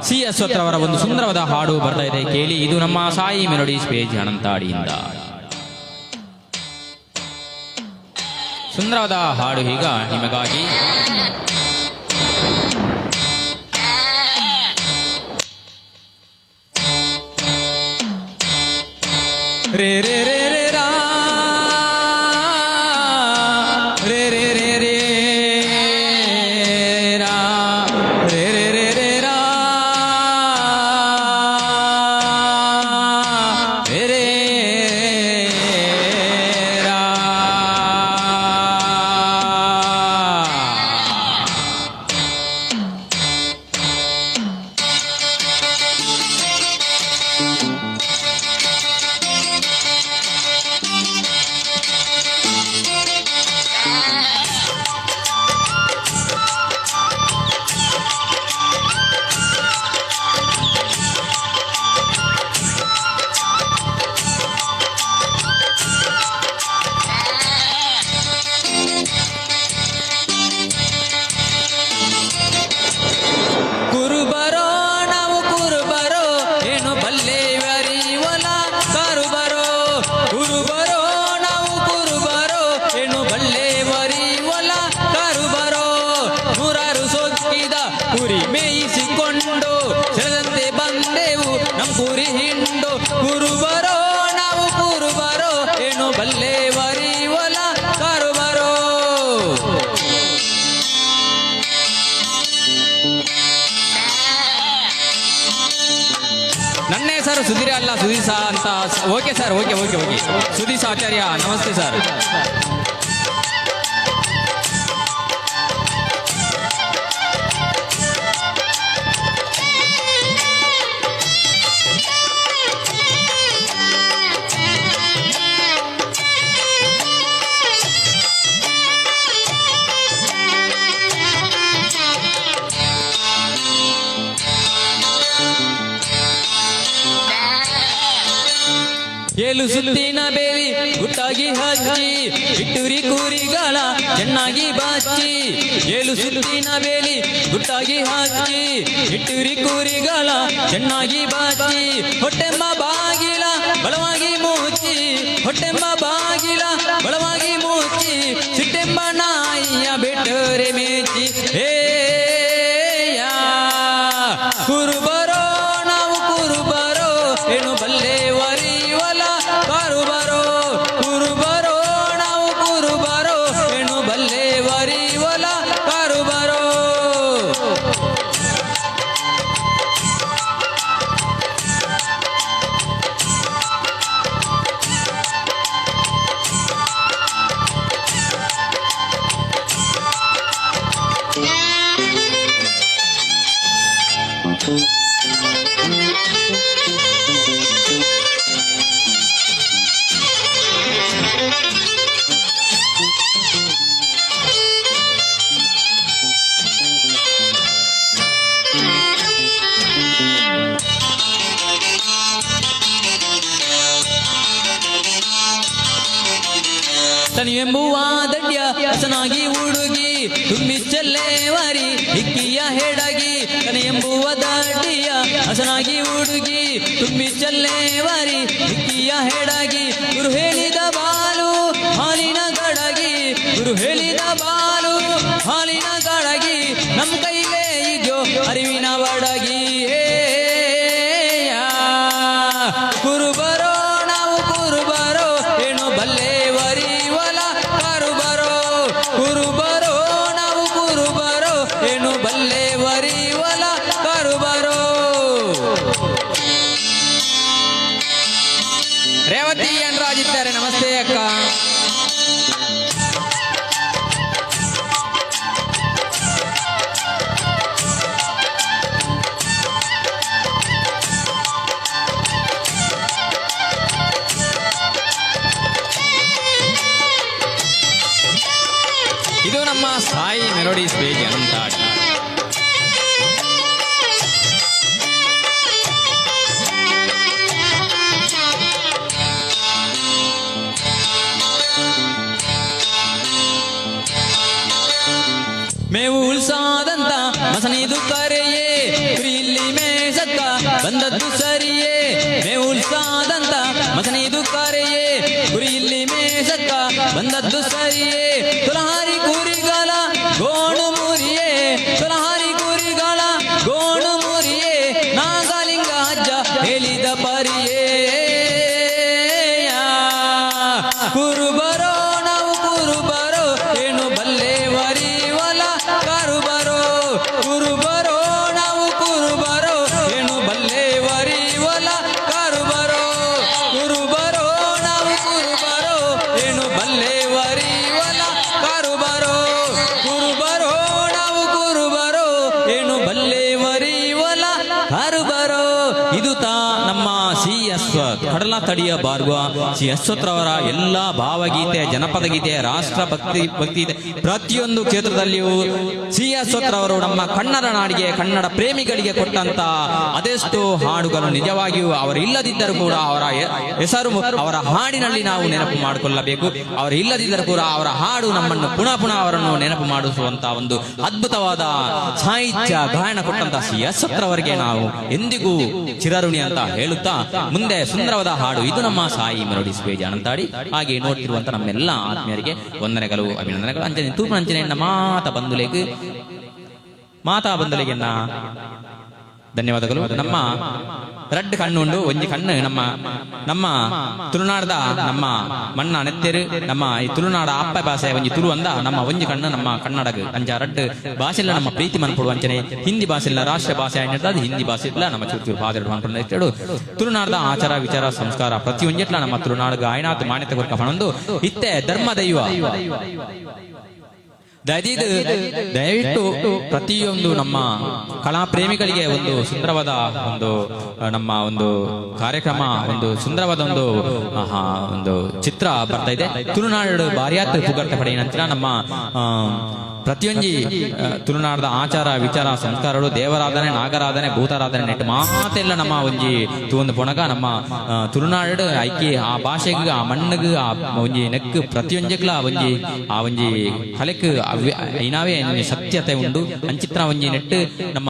ಸಿ ಅಶ್ವಥ್ ಅವರ ಒಂದು ಸುಂದರವಾದ ಹಾಡು ಬರ್ತಾ ಇದೆ, ಕೇಳಿ. ಇದು ನಮ್ಮ ಸಾಯಿ ಮೆಲೋಡಿಸ್ ಪೇಜ್ ಅನಂತಾಡಿಯಿಂದ ಸುಂದರವಾದ ಹಾಡು ಈಗ ನಿಮಗಾಗಿ. ರೇ ರೇ ರೇ ರೇ ರಾ ರೇ ರೇ ರೇ ರೇ ರಾ ರೇ ರೇ ರೇ ರೇ ರಾ ರೇ ರೇ ರಾ. ಕುರಿ ಮೇಯಿಸಿಕೊಂಡು ಸೆಳೆದಂತೆ ಬಂದೆವು ನಮ್ಮ ಕುರಿ ಹಿಂಡು. ಕುರುಬರೋ ನಾವು ಕುರುಬರೋ ಏನು ಬಲ್ಲೇವರಿ ಒಲ ಕಾರುಬರೋ. ನನ್ನ ಹೆಸರು ಸುಧೀರ್ ಅಲ್ಲ ಸುಧೀರ್ ಸಾ ಅಂತ. Okay sir, okay okay okay Sudheer Acharya ನಮಸ್ತೆ ಸರ್. ಏಳು ಸುತ್ತಿನ ಬೇಲಿ ಗುಟ್ಟಾಗಿ ಹಚ್ಚಿ ಇಟ್ಟುರಿ ಕೂರಿಗಳ ಚೆನ್ನಾಗಿ ಬಾಚಿ ಏಳು ಸುತ್ತಿನ ಬೇಲಿ ಗುಟ್ಟಾಗಿ ಹಚ್ಚಿ ಇಟ್ಟುರಿ ಕೂರಿಗಳ ಚೆನ್ನಾಗಿ ಬಾಚಿ ಹೊಟ್ಟೆಂಬ ಬಾಗಿಲ ಬಲವಾಗಿ ಮುಚ್ಚಿ ಹೊಟ್ಟೆಂಬ ಬಾಗಿಲ ಬಲವಾಗಿ ಮುಚ್ಚಿ ಸಿಟ್ಟೆಂಬ ನಾಯಿಯ ಬಿಟ್ಟರೆ ಮೇಚಿ ಕುರುಬರೋ ನಾವು ಕುರುಬರೋ ಏನು ಬಲ್ಲೆವರಿ ಹೊಲ ಕಾರುಬರೋ ಕುರುಬರೋ ನಾವು ಕುರುಬರೋ ಏನು ಬಲ್ಲೆವರಿ ಹೊಲ ಕಾರುಬರೋ ತನಿಯೆಂಬುವ ದಡ್ಯ ಹಸನಾಗಿ ಹುಡುಗಿ ತುಂಬಿ ಚೆಲ್ಲೇವರಿ ಹಿಕ್ಕಿಯ ಹೆಡಗಿ ತನಿಯೆಂಬುವ ದಡ್ಡಿಯ ಹಸನಾಗಿ ಹುಡುಗಿ ತುಂಬಿ ಚೆಲ್ಲೇವರಿ ಹಿಕ್ಕಿಯ ಹೆಡಗಿ ಗುರು ಹೇಳಿದ ಬಾಲು ಹಾಲಿನ ಗಡಗಿ ಗುರು ಹೇಳಿದ ಬಾಲು ಹಾಲಿನ ಗಡಗಿ ನಮ್ ಕೈಲೇ ಇದೋ ಅರಿವಿನ ಬಡಗಿ ಕುರುಬರೋ ನಾವು ಕುರುಬರೋ ಏನು ಬಲ್ಲೆವರಿ ಕುರುಬರೋ ನಾವು ಕುರುಬರೋ ಏನು ಬಲ್ಲೆವರಿ ಹೊಲ ಕರುಬರೋ ರೇವತಿ ಎನ್ ರಾಜ್ ಇದ್ದಾರೆ ನಮಸ್ತೆ ಅಕ್ಕ ಇದು ನಮ್ಮ ಸಾಯಿ ಮೆಲೋಡಿಸ್ ಪೇಜ್ ಅನಂತಾಡಿ ಮೇವು ಉಲ್ಸಾದಂತ ಮಸನಿದು ಕರೆಯೇ ಇಲ್ಲಿ ಮೇಸಕ್ಕ ಬಂದದ್ದು ಸರಿಯೇ ಮೇವು ಉಲ್ಸಾದಂತ ಮಸನಿದು ಕರೆಯೇ ಗುರಿ ಇಲ್ಲಿ ಮೇಸಕ್ಕ ಬಂದದ್ದು ಸರಿಯೇ ತುಲಹಾರಿ ಕುರಿಗಳ ಗೋಣು ಮುರಿಯೇ ತುಲಹಾರಿ ಕುರಿಗಳ ಗೋಣು ಮುರಿಯೇ ನಾಗಲಿಂಗ ಅಜ್ಜ ಹೇಳಿದ ಪರಿಯೇ ಕುರುಬರೋ ನಾವು ಕುರುಬರೋ ಏನು ಬಲ್ಲೆವರಿ ಹೊಲ ಕರುಬರೋ ಕುರುಬರೋ ನಾವು ಕುರುಬರೋ ಏನು ಬಲ್ಲೆವರಿ ಹೊಲ ಕರುಬರೋ ಕುರುಬರೋ ನಾವು ಕುರುಬರೋ ಏನು ಬಲ್ಲೆವರಿ ಹೊಲ ಕರುಬರೋ ಕುರುಬರೋ ನಾವು ಕುರುಬರೋ ಏನು ಬಲ್ಲೆವರಿ ಹೊಲ ಕರುಬರೋ ಇದು ತಾ ನಮ್ಮ ಸಿ ಅಶ್ವಥ್ ಕಡಲ ತಡಿಯ ಬಾರ್ಗುವ ಸಿ ಅಶ್ವಥ್ರವರ ಎಲ್ಲ ಭಾವಗೀತೆ ಜನಪದ ಗೀತೆ ರಾಷ್ಟ್ರ ಭಕ್ತಿ ಪ್ರತಿಯೊಂದು ಕ್ಷೇತ್ರದಲ್ಲಿಯೂ ಸಿ ಅಶ್ವಥ್ರವರು ನಮ್ಮ ಕನ್ನಡ ನಾಡಿಗೆ ಕನ್ನಡ ಪ್ರೇಮಿಗಳಿಗೆ ಕೊಟ್ಟಂತ ಅದೆಷ್ಟೋ ಹಾಡುಗಳು ನಿಜವಾಗಿಯೂ ಅವರು ಇಲ್ಲದಿದ್ದರೂ ಕೂಡ ಅವರ ಹೆಸರು ಅವರ ಹಾಡಿನಲ್ಲಿ ನಾವು ನೆನಪು ಮಾಡಿಕೊಳ್ಳಬೇಕು. ಅವರು ಇಲ್ಲದಿದ್ದರೂ ಕೂಡ ಅವರ ಹಾಡು ನಮ್ಮನ್ನು ಪುನಃ ಪುನಃ ಅವರನ್ನು ನೆನಪು ಮಾಡಿಸುವಂತಹ ಒಂದು ಅದ್ಭುತವಾದ ಸಾಹಿತ್ಯ ಗಾಯನ ಕೊಟ್ಟಂತಹ ಸಿ ಅಶ್ವಥ್ರವರಿಗೆ ನಾವು ಎಂದಿಗೂ ಚಿರಋಣಿ ಅಂತ ಹೇಳುತ್ತಾ ಮುಂದೆ ಸುಂದರವಾದ ಹಾಡು ಇದು ನಮ್ಮ ಸಾಯಿ ಮೆಲೋಡಿಸ್ ಪೇಜ್ ಅನಂತಾಡಿ. ಹಾಗೆ ನೋಡ್ತಿರುವಂತ ನಮ್ಮೆಲ್ಲ ಆತ್ಮೀಯರಿಗೆ ವಂದನೆಗಳು ಅಭಿನಂದನೆಗಳು. ಅಂಜನೆ ತೂಪು ಅಂಜನೆಯನ್ನ ಮಾತಾ ಬಂದಲಿಗೆನ್ನ ಧನ್ಯವಾದಗಳು. ನಮ್ಮ ರೆಡ್ ಕಣ್ಣುಂಡು ಒಂಜಿ ಕಣ್ಣು ನಮ್ಮ ತುಳುನಾಡದ ನಮ್ಮ ಮಣ್ಣ ನೆತ್ತೆರು ನಮ್ಮ ಈ ತುಳುನಾಡ ಅಪ್ಪ ಭಾಷೆ ಒಂಜಿ ತುಳು ಅಂದ ನಮ್ಮ ಒಂಜಿ ಕಣ್ಣು ನಮ್ಮ ಕನ್ನಡಗ ಅಂಜ ರೆಡ್ ಭಾಷೆಲ್ಲ ನಮ್ಮ ಪ್ರೀತಿ ಮನ್ಪಡು ಅಂಚನೆ ಹಿಂದಿ ಭಾಷೆಲ್ಲ ರಾಷ್ಟ್ರ ಭಾಷೆ ಆಗಿರ್ತದೆ. ಹಿಂದಿ ಭಾಷೆ ಇಲ್ಲ ನಮ್ಮ ಚೂರು ಭಾಷೆ ಮನ್ಪಡು ತುಳುನಾಡದ ಆಚಾರ ವಿಚಾರ ಸಂಸ್ಕಾರ ಪ್ರತಿಯೊಂದಿಟ್ಲ ನಮ್ಮ ತುಳುನಾಡುಗ ಆಯ್ನಾತು ಮಾನ್ಯತೆ ಕೊರ್ಕ ಪಣೊಂದು ಇತ್ತೆ ಧರ್ಮ ದೈವ ದಯವಿಟ್ಟು ಪ್ರತಿಯೊಂದು ನಮ್ಮ ಕಲಾ ಪ್ರೇಮಿಗಳಿಗೆ ಒಂದು ಸುಂದರವಾದ ಒಂದು ನಮ್ಮ ಒಂದು ಕಾರ್ಯಕ್ರಮ ಒಂದು ಸುಂದರವಾದ ಒಂದು ಚಿತ್ರ ಬರ್ತಾ ಇದೆ. ತುಳುನಾಡು ಬಾರಿಯಾತ್ ಪುಗರ್ತ ಪಡೆಯ ನಂತರ ನಮ್ಮ ಪ್ರತಿಯೊಂಜಿ ತುಳುನಾಡದ ಆಚಾರ ವಿಚಾರ ಸಂಸ್ಕಾರಗಳು ದೇವರಾಧನೆ ನಾಗರಾಧನೆ ಭೂತಾರಾಧನೆ ನೆಟ್ಟು ಮಾತೆಲ್ಲ ನಮ್ಮ ಒಂಜಿ ತೂಂದು ಪೊಣಗ ನಮ್ಮ ತುಳುನಾಡು ಐಕಿ ಆ ಭಾಷೆಗೆ ಆ ಮಣ್ಣಿಗೆ ಆ ಒಂಜಿ ನೆಕ್ ಪ್ರತಿಯೊಂಜಕ್ಲ ಆ ಒಂಜಿ ಕಲೆಕ್ ಇನಾವೇ ಸತ್ಯತೆ ಉಂಡು ಅಂಚಿತ್ರ ಒಂಜಿ ನೆಟ್ಟು ನಮ್ಮ